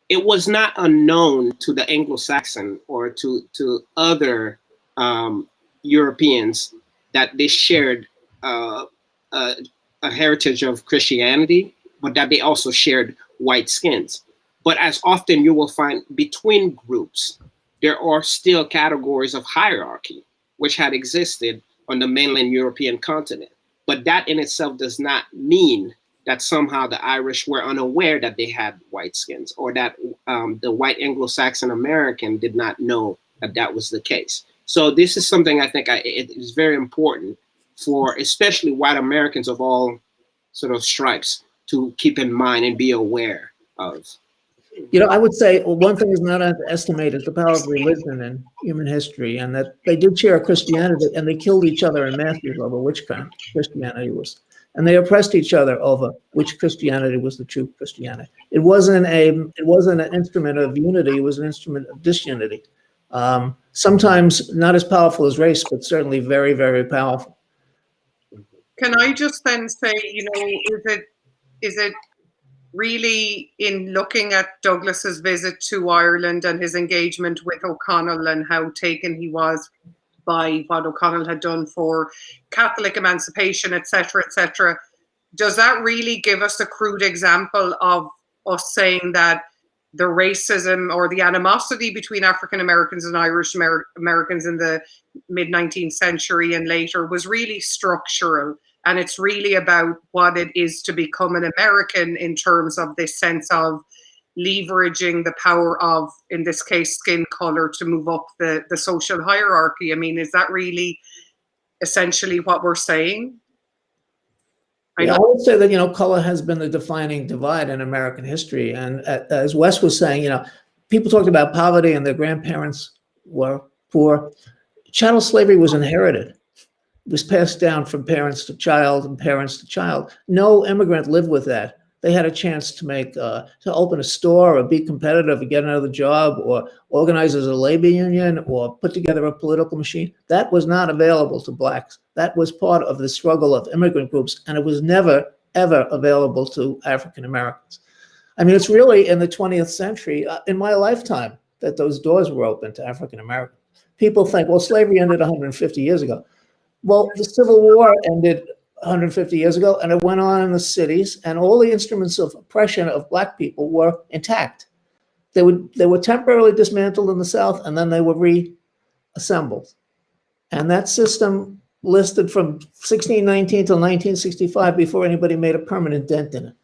It was not unknown to the Anglo-Saxon or to other Europeans that they shared a heritage of Christianity, but that they also shared white skins. But as often you will find between groups, there are still categories of hierarchy, which had existed on the mainland European continent. But that in itself does not mean that somehow the Irish were unaware that they had white skins, or that the white Anglo-Saxon American did not know that that was the case. So this is something I think it is very important for especially white Americans of all sort of stripes to keep in mind and be aware of. You know, I would say one thing is not underestimated, the power of religion in human history, and that they did share Christianity, and they killed each other in masses over which kind of Christianity was. And they oppressed each other over which Christianity was the true Christianity. It wasn't an instrument of unity, it was an instrument of disunity. Sometimes not as powerful as race, but certainly very, very powerful. Can I just then say, you know, is it really in looking at Douglass's visit to Ireland and his engagement with O'Connell and how taken he was by what O'Connell had done for Catholic emancipation, etc., does that really give us a crude example of us saying that the racism or the animosity between African Americans and Irish Americans in the mid-19th century and later was really structural, and it's really about what it is to become an American in terms of this sense of leveraging the power of, in this case, skin color to move up the social hierarchy? I mean, is that really essentially what we're saying? I would say that, you know, color has been the defining divide in American history. And as Wes was saying, you know, people talked about poverty and their grandparents were poor. Chattel slavery was inherited. It was passed down from parents to child and parents to child. No immigrant lived with that. They had a chance to make, to open a store or be competitive and get another job or organize as a labor union or put together a political machine. That was not available to blacks. That was part of the struggle of immigrant groups, and it was never, ever available to African Americans. I mean, it's really in the 20th century, in my lifetime, that those doors were open to African Americans. People think, well, slavery ended 150 years ago. Well, the Civil War ended 150 years ago, and it went on in the cities, and all the instruments of oppression of black people were intact. they were temporarily dismantled in the South, and then they were reassembled. And that system listed from 1619 till 1965 before anybody made a permanent dent in it.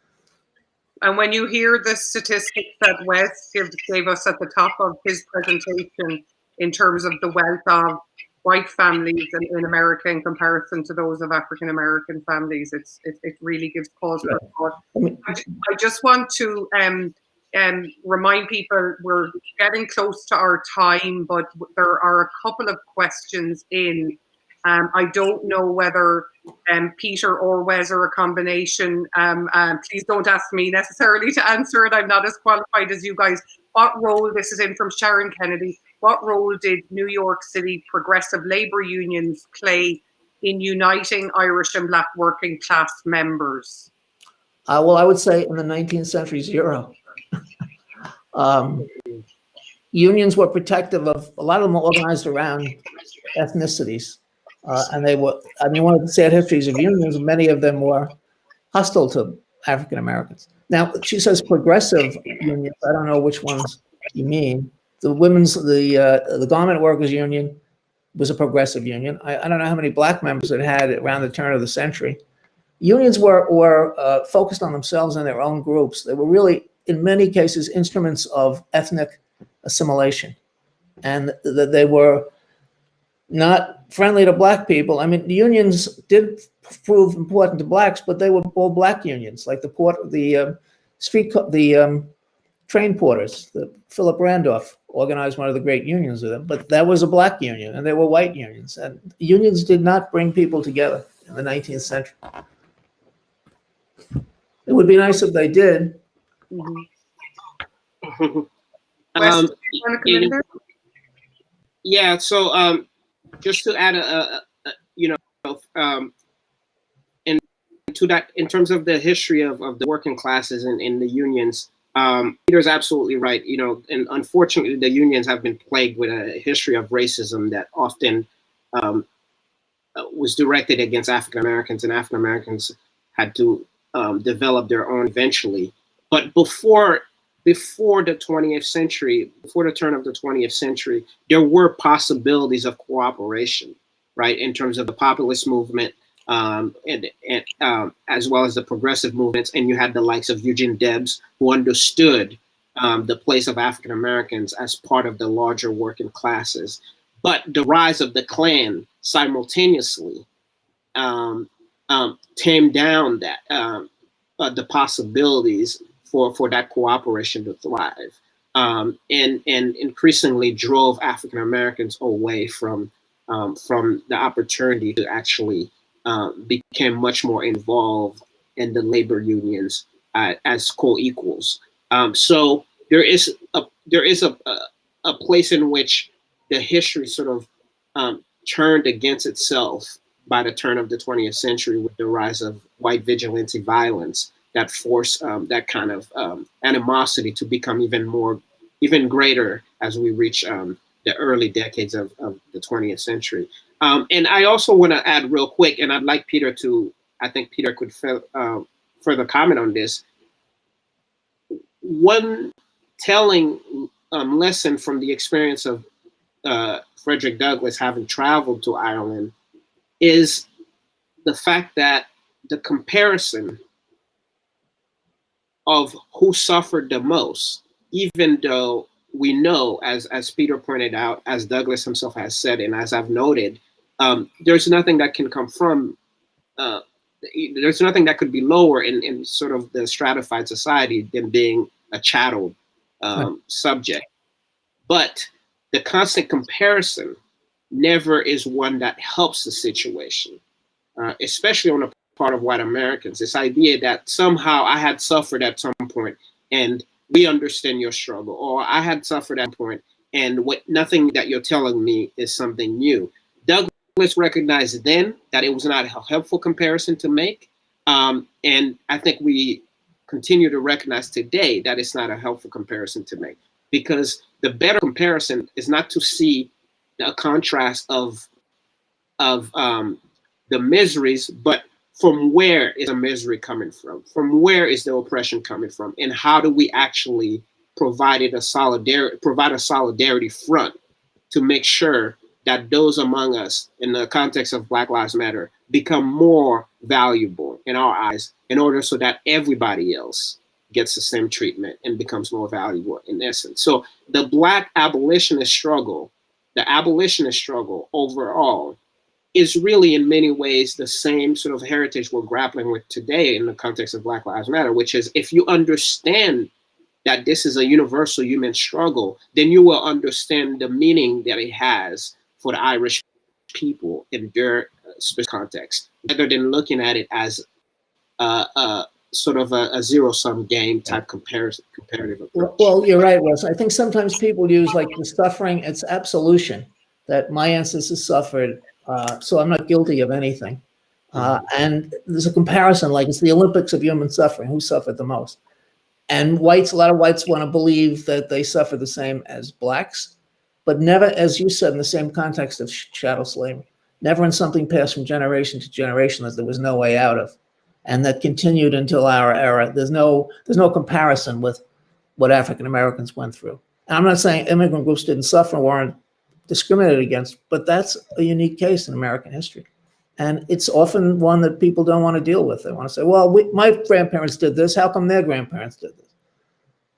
And when you hear the statistics that Wes gave us at the top of his presentation in terms of the wealth of white families in America in comparison to those of African American families, it really gives pause for thought. I just want to remind people we're getting close to our time, but there are a couple of questions in. I don't know whether Peter or Wes or a combination. Please don't ask me necessarily to answer it. I'm not as qualified as you guys. What role, this is in from Sharon Kennedy, what role did New York City progressive labor unions play in uniting Irish and Black working class members? Well, I would say in the 19th century, zero. Unions were protective of, a lot of them were organized around ethnicities. And they were, I mean, one of the sad histories of unions, many of them were hostile to African Americans. Now, she says progressive unions. I don't know which ones you mean. The garment workers union was a progressive union. I don't know how many Black members it had around the turn of the century. Unions were focused on themselves and their own groups. They were really, in many cases, instruments of ethnic assimilation, and that they were not friendly to Black people. I mean, the unions did prove important to Blacks, but they were all Black unions, like the train porters. Philip Randolph organized one of the great unions of them, but that was a Black union, and they were white unions. And unions did not bring people together in the 19th century. It would be nice if they did. Yeah, so just to add into that, in terms of the history of the working classes in the unions, Peter's absolutely right. And unfortunately, the unions have been plagued with a history of racism that often was directed against African Americans, and African Americans had to develop their own eventually. But before the 20th century, before the turn of the 20th century, there were possibilities of cooperation, right, in terms of the populist movement, and as well as the progressive movements. And you had the likes of Eugene Debs, who understood the place of African Americans as part of the larger working classes. But the rise of the Klan simultaneously tamed down that the possibilities for that cooperation to thrive, and increasingly drove African Americans away from the opportunity to actually become much more involved in the labor unions as co-equals. So there is a place in which the history sort of turned against itself by the turn of the 20th century with the rise of white vigilante violence that forced that kind of animosity to become even greater as we reach the early decades of the 20th century. And I also want to add real quick, and I'd like Peter to, I think Peter could further comment on this. One telling lesson from the experience of Frederick Douglass having traveled to Ireland is the fact that the comparison of who suffered the most, even though we know, as Peter pointed out, as Douglass himself has said, and as I've noted, there's nothing that can come from, there's nothing that could be lower in sort of the stratified society than being a chattel subject. But the constant comparison never is one that helps the situation, especially on the part of white Americans. This idea that somehow I had suffered at some point and we understand your struggle, or I had suffered at a point and nothing that you're telling me is something new. Douglass recognized then that it was not a helpful comparison to make. And I think we continue to recognize today that it's not a helpful comparison to make, because the better comparison is not to see a contrast of the miseries, but from where is the misery coming from? From where is the oppression coming from? And how do we actually provide a solidarity front to make sure that those among us in the context of Black Lives Matter become more valuable in our eyes in order so that everybody else gets the same treatment and becomes more valuable in essence. So the Black abolitionist struggle, overall, is really in many ways the same sort of heritage we're grappling with today in the context of Black Lives Matter, which is, if you understand that this is a universal human struggle, then you will understand the meaning that it has for the Irish people in their specific context, rather than looking at it as sort of a zero-sum game type comparative approach. Well, you're right, Wes. I think sometimes people use like the suffering, it's absolution, that my ancestors suffered, so I'm not guilty of anything. And there's a comparison, like it's the Olympics of human suffering, who suffered the most. And whites, a lot of whites want to believe that they suffer the same as blacks, but never, as you said, in the same context of chattel slavery, never in something passed from generation to generation that there was no way out of, and that continued until our era. There's no comparison with what African Americans went through. And I'm not saying immigrant groups didn't suffer, weren't discriminated against, but that's a unique case in American history. And it's often one that people don't want to deal with. They want to say, well, my grandparents did this. How come their grandparents did this?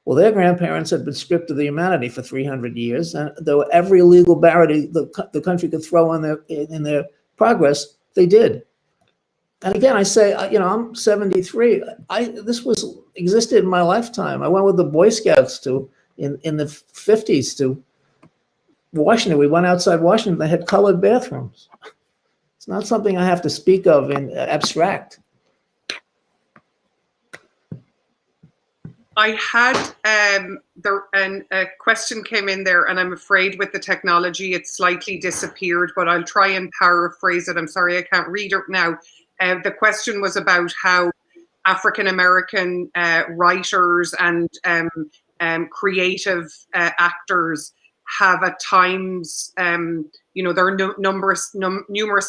Well, their grandparents had been stripped of their humanity for 300 years. And though every legal barrier the country could throw in their progress, they did. And again, I say, I'm 73. This existed in my lifetime. I went with the Boy Scouts in the 50s to Washington. We went outside Washington. They had colored bathrooms. It's not something I have to speak of in abstract. I had a question came in there, and I'm afraid with the technology it slightly disappeared, but I'll try and paraphrase it. I'm sorry, I can't read it now. The question was about how African American writers and creative actors have at times, there are numerous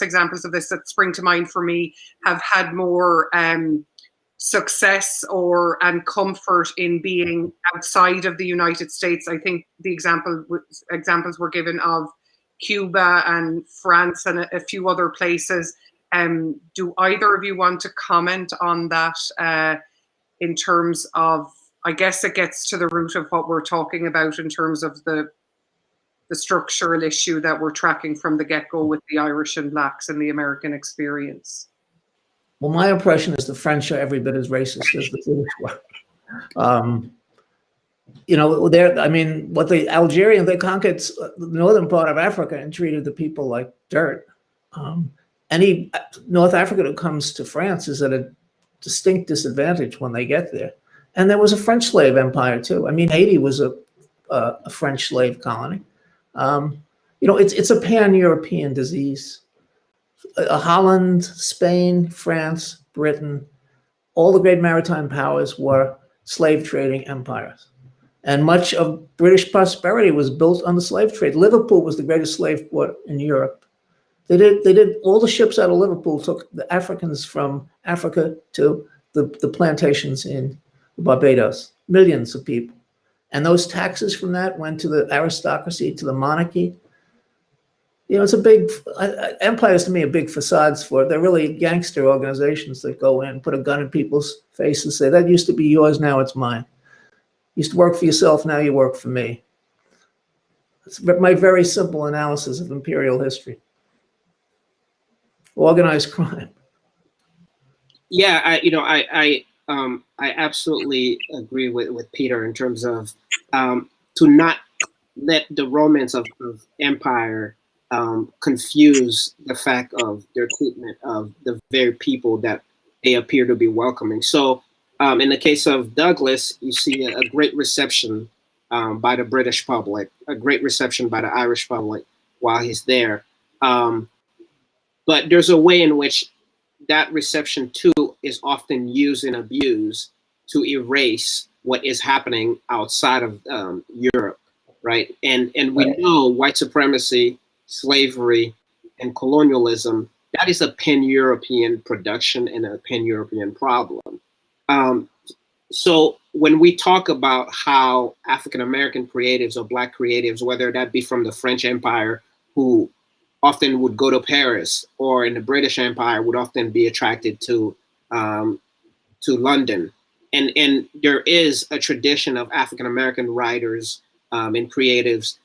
examples of this that spring to mind for me, have had more success and comfort in being outside of the United States. I think the examples were given of Cuba and France and a few other places. Do either of you want to comment on that in terms of, I guess it gets to the root of what we're talking about in terms of the structural issue that we're tracking from the get-go with the Irish and Blacks in the American experience? Well, my impression is the French are every bit as racist as the British were. They conquered the northern part of Africa and treated the people like dirt. Any North African who comes to France is at a distinct disadvantage when they get there. And there was a French slave empire too. Haiti was a French slave colony. It's a pan-European disease. Holland, Spain, France, Britain, all the great maritime powers were slave trading empires. And much of British prosperity was built on the slave trade. Liverpool was the greatest slave port in Europe. They did all the ships out of Liverpool took the Africans from Africa to the plantations in Barbados, millions of people. And those taxes from that went to the aristocracy, to the monarchy. It's a big, empires to me are big facades for it. They're really gangster organizations that go in, put a gun in people's faces, say, that used to be yours, now it's mine. You used to work for yourself, now you work for me. It's my very simple analysis of imperial history. Organized crime. Yeah, I absolutely agree with Peter in terms of to not let the romance of empire confuse the fact of their treatment of the very people that they appear to be welcoming. So in the case of Douglass, you see a great reception by the British public, a great reception by the Irish public while he's there. But there's a way in which that reception too is often used and abused to erase what is happening outside of Europe, right? And we know white supremacy, slavery, and colonialism, that is a pan-European production and a pan-European problem. So when we talk about how African-American creatives or Black creatives, whether that be from the French Empire, who often would go to Paris, or in the British Empire would often be attracted to London. And there is a tradition of African-American writers and creatives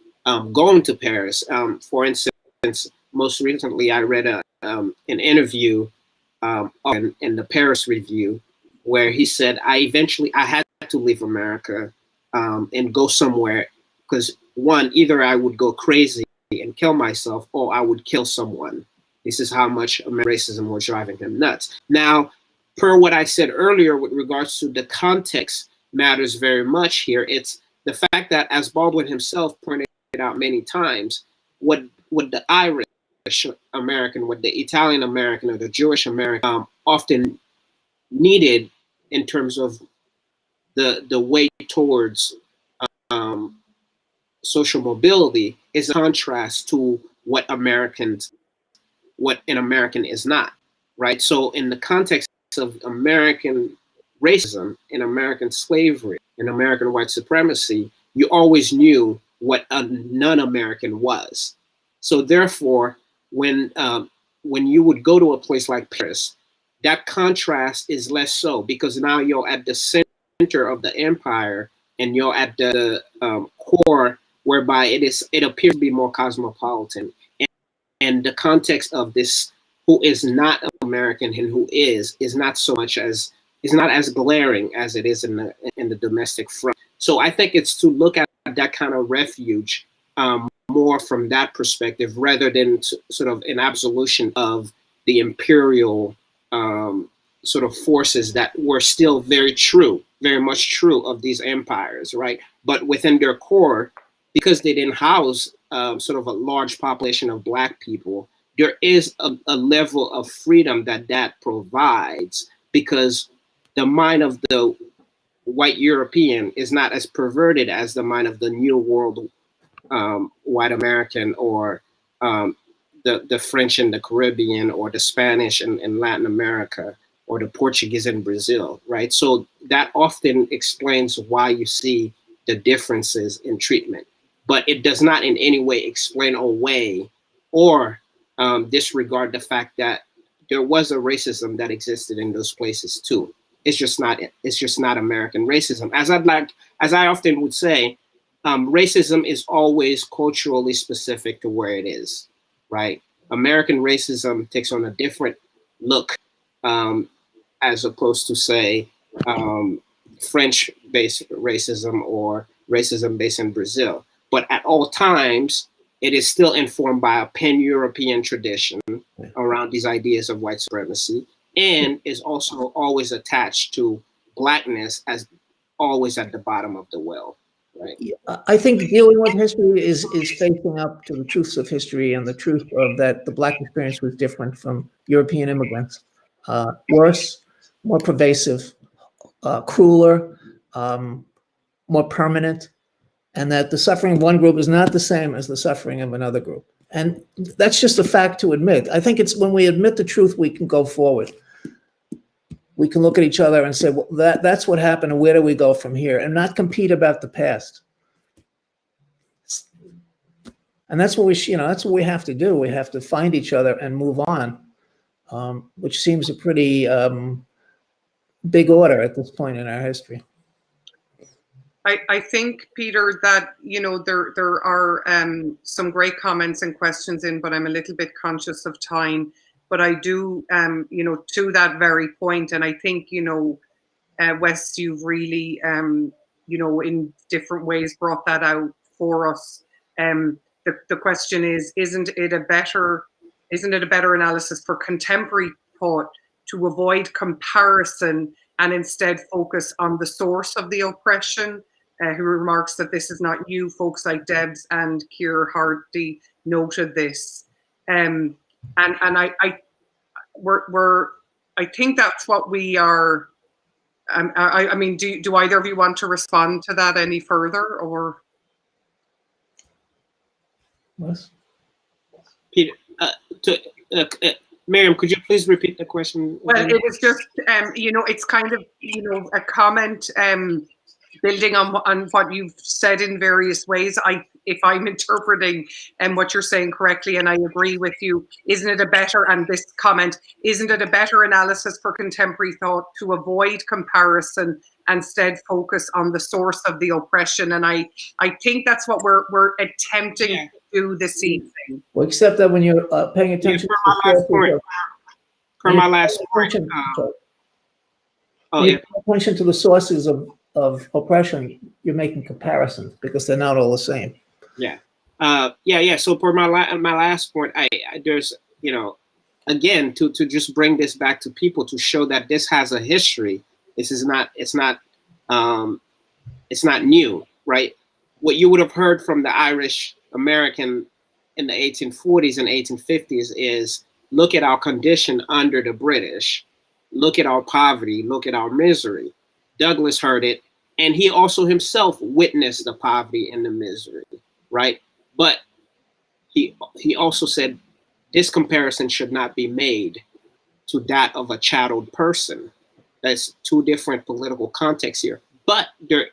going to Paris. For instance, most recently I read an interview in the Paris Review, where he said, I had to leave America and go somewhere, because one, either I would go crazy and kill myself, or I would kill someone. This is how much racism was driving him nuts. Now, per what I said earlier with regards to the context matters very much here. It's the fact that, as Baldwin himself pointed out many times, what the Irish American, what the Italian American, or the Jewish American often needed in terms of the way towards social mobility is a contrast to what an American is not, right? So in the context of American racism, in American slavery, in American white supremacy, you always knew what a non-American was. So therefore, when you would go to a place like Paris, that contrast is less so, because now you're at the center of the empire, and you're at the core, whereby it appears to be more cosmopolitan. And the context of this, who is not American and who is not so much as, is not as glaring as it is in the domestic front. So I think it's to look at that kind of refuge more from that perspective, rather than sort of an absolution of the imperial sort of forces that were still very much true of these empires, right? But within their core, because they didn't house sort of a large population of Black people, there is a level of freedom that provides, because the mind of the white European is not as perverted as the mind of the New World white American, or the French in the Caribbean, or the Spanish in Latin America, or the Portuguese in Brazil, right? So that often explains why you see the differences in treatment, but it does not in any way explain away or disregard the fact that there was a racism that existed in those places too. It's just not American racism. As I often would say, racism is always culturally specific to where it is, right? American racism takes on a different look as opposed to, say, French-based racism or racism based in Brazil. But at all times, it is still informed by a pan-European tradition around these ideas of white supremacy, and is also always attached to Blackness as always at the bottom of the well, right? I think dealing with history is facing up to the truths of history, and the truth of that the Black experience was different from European immigrants. Worse, more pervasive, crueler, more permanent, and that the suffering of one group is not the same as the suffering of another group. And that's just a fact to admit. I think it's when we admit the truth, we can go forward. We can look at each other and say, well, that's what happened, and where do we go from here? And not compete about the past. And that's what that's what we have to do. We have to find each other and move on, which seems a pretty big order at this point in our history. I think, Peter, that there are some great comments and questions in, but I'm a little bit conscious of time. But I do, to that very point, and I think, Wes, you've really, in different ways brought that out for us. The question is, isn't it a better analysis for contemporary thought to avoid comparison and instead focus on the source of the oppression? Who remarks that this is not new. Folks like Debs and Keir Hardy noted this. And I think that's what we are. I mean, do either of you want to respond to that any further, or? Yes. Peter, Miriam, could you please repeat the question? Well, it was just, it's kind of, a comment building on what you've said in various ways. If I'm interpreting what you're saying correctly, and I agree with you, isn't it a better analysis for contemporary thought to avoid comparison and instead focus on the source of the oppression? And I think that's what we're attempting to do this evening. Well, except that when you're paying attention for my last point. Pay attention to the sources of oppression, you're making comparisons because they're not all the same. So for my last point, there's, again, to just bring this back to people to show that this has a history. It's not new, right? What you would have heard from the Irish American in the 1840s and 1850s is, look at our condition under the British, look at our poverty, look at our misery. Douglass heard it, and he also himself witnessed the poverty and the misery, right? But he also said this comparison should not be made to that of a chattel person. That's two different political contexts here. But there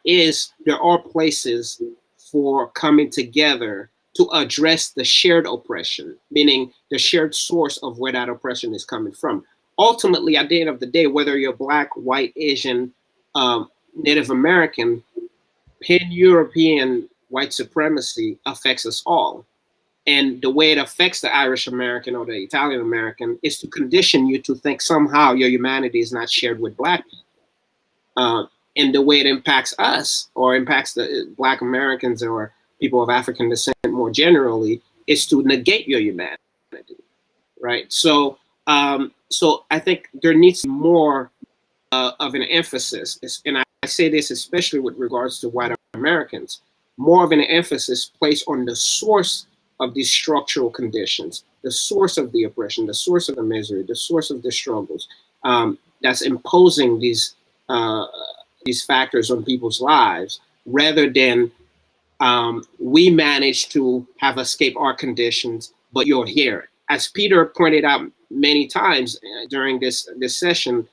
are places for coming together to address the shared oppression, meaning the shared source of where that oppression is coming from. Ultimately, at the end of the day, whether you're Black, white, Asian, Native American, pan-European white supremacy affects us all. And the way it affects the Irish American or the Italian American is to condition you to think somehow your humanity is not shared with Black people. And the way it impacts us or impacts the Black Americans or people of African descent more generally is to negate your humanity, right? So I think there needs more of an emphasis, and I say this especially with regards to white Americans, more of an emphasis placed on the source of these structural conditions, the source of the oppression, the source of the misery, the source of the struggles that's imposing these factors on people's lives, rather than we manage to have escaped our conditions, but you're here. As Peter pointed out many times during this session,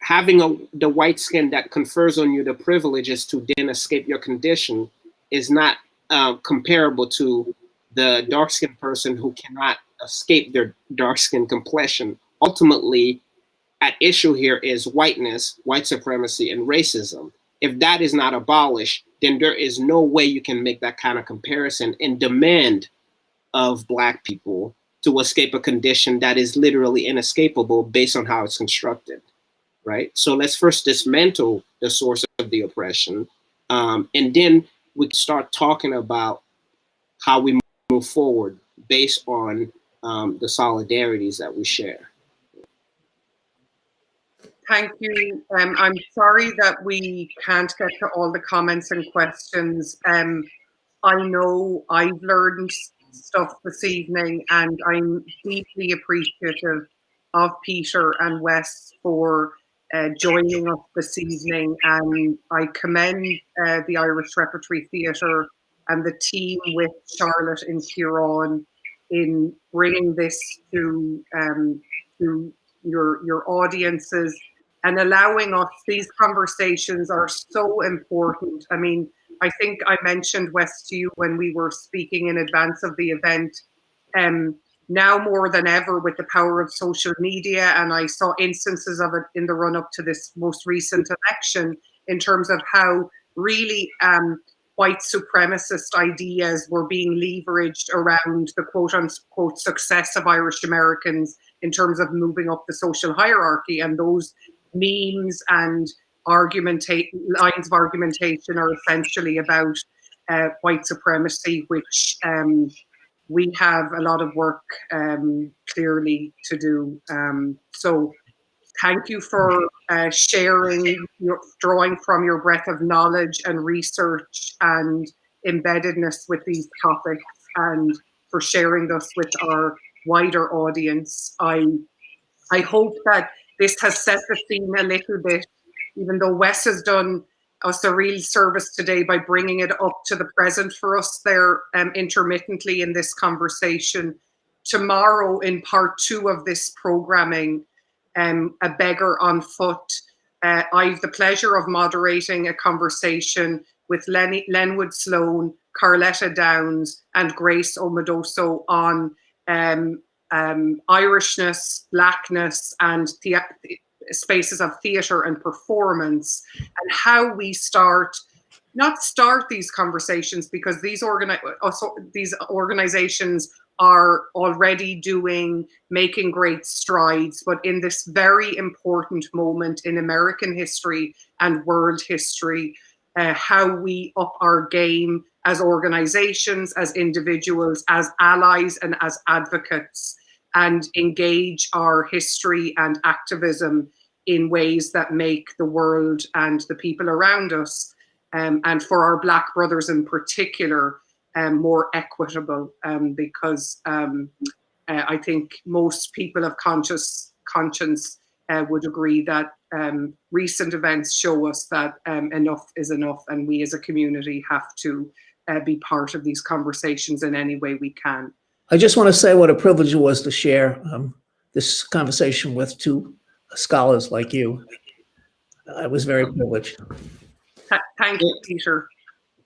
having the white skin that confers on you the privileges to then escape your condition is not comparable to the dark-skinned person who cannot escape their dark-skinned complexion. Ultimately, at issue here is whiteness, white supremacy, and racism. If that is not abolished, then there is no way you can make that kind of comparison and demand of Black people to escape a condition that is literally inescapable based on how it's constructed, right? So let's first dismantle the source of the oppression, and then we can start talking about how we move forward based on the solidarities that we share. Thank you. I'm sorry that we can't get to all the comments and questions. I know I've learned stuff this evening, and I'm deeply appreciative of Peter and Wes for joining us this evening. And I commend the Irish Repertory Theatre and the team with Charlotte in Kieran in bringing this to your audiences and allowing us. These conversations are so important. I mean, I think I mentioned, Wes, to you when we were speaking in advance of the event, now more than ever with the power of social media, and I saw instances of it in the run-up to this most recent election in terms of how really white supremacist ideas were being leveraged around the quote-unquote success of Irish Americans in terms of moving up the social hierarchy. And those memes and lines of argumentation are essentially about white supremacy, which we have a lot of work clearly to do. So thank you for sharing, drawing from your breadth of knowledge and research and embeddedness with these topics, and for sharing this with our wider audience. I hope that this has set the scene a little bit, even though Wes has done us a real service today by bringing it up to the present for us there intermittently in this conversation. Tomorrow, in part 2 of this programming, A Beggar on Foot, I've the pleasure of moderating a conversation with Lenwood Sloan, Carletta Downs, and Grace Omodoso on Irishness, Blackness, and spaces of theatre and performance, and how we not start these conversations, because these organizations are already making great strides, but in this very important moment in American history and world history, how we up our game as organizations, as individuals, as allies, and as advocates, and engage our history and activism in ways that make the world and the people around us, and for our Black brothers in particular, more equitable, because I think most people of conscience would agree that recent events show us that enough is enough, and we as a community have to be part of these conversations in any way we can. I just want to say what a privilege it was to share this conversation with 2 scholars like you. I was very privileged. Thank you, Peter.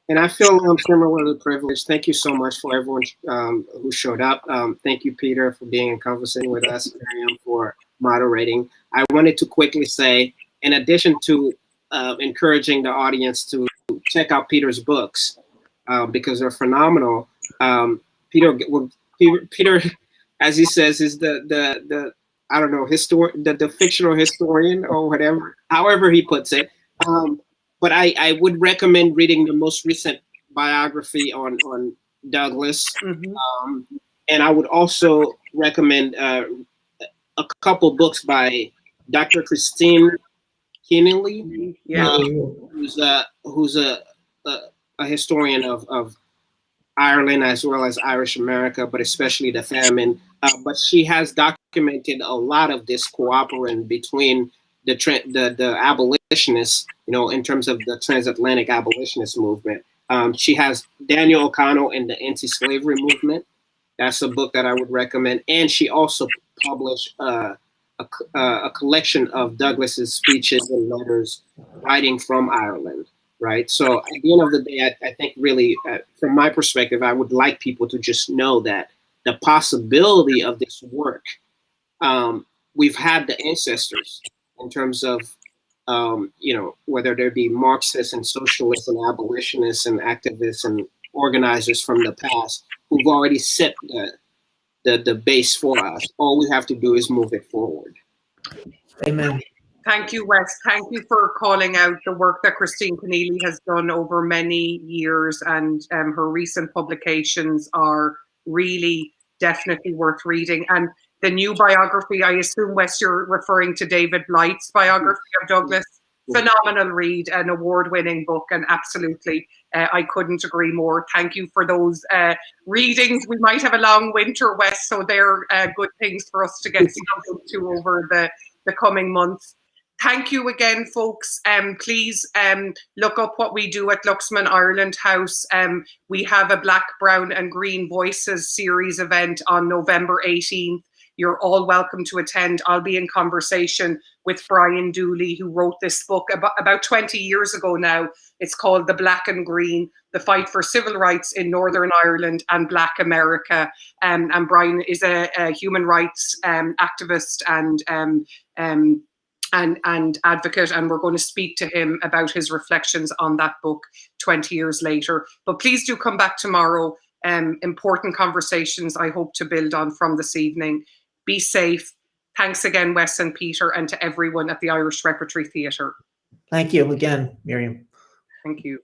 And I feel similarly privileged. Thank you so much for everyone who showed up. Thank you, Peter, for being in conversation with us, Miriam, for moderating. I wanted to quickly say, in addition to encouraging the audience to check out Peter's books, because they're phenomenal. Peter, as he says, is the I don't know, the fictional historian or whatever, however he puts it. But I would recommend reading the most recent biography on Douglass. Mm-hmm. And I would also recommend a couple books by Dr. Christine Keneally, who's a historian of Ireland as well as Irish America, but especially the famine. But she has documented a lot of this cooperating between the abolitionists, in terms of the transatlantic abolitionist movement. She has Daniel O'Connell and the anti-slavery movement. That's a book that I would recommend. And she also published a collection of Douglass's speeches and letters writing from Ireland, right? So at the end of the day, I think really, from my perspective, I would like people to just know that the possibility of this work, we've had the ancestors in terms of, whether there be Marxists and socialists and abolitionists and activists and organizers from the past who've already set the base for us. All we have to do is move it forward. Amen. Thank you, Wes. Thank you for calling out the work that Christine Keneally has done over many years, and her recent publications are really definitely worth reading. And the new biography, I assume, Wes, you're referring to David Blythe's biography of Douglass. Phenomenal read, an award-winning book, and absolutely, I couldn't agree more. Thank you for those readings. We might have a long winter, Wes, so they're good things for us to get stuck into over the coming months. Thank you again, folks. Please look up what we do at Luxman Ireland House. We have a Black, Brown and Green Voices series event on November 18th. You're all welcome to attend. I'll be in conversation with Brian Dooley, who wrote this book about 20 years ago now. It's called The Black and Green, The Fight for Civil Rights in Northern Ireland and Black America. And Brian is a human rights activist and advocate, and we're going to speak to him about his reflections on that book 20 years later. But please do come back tomorrow. Important conversations I hope to build on from this evening. Be safe. Thanks again, Wes and Peter, and to everyone at the Irish Repertory Theatre. Thank you again, Miriam. Thank you.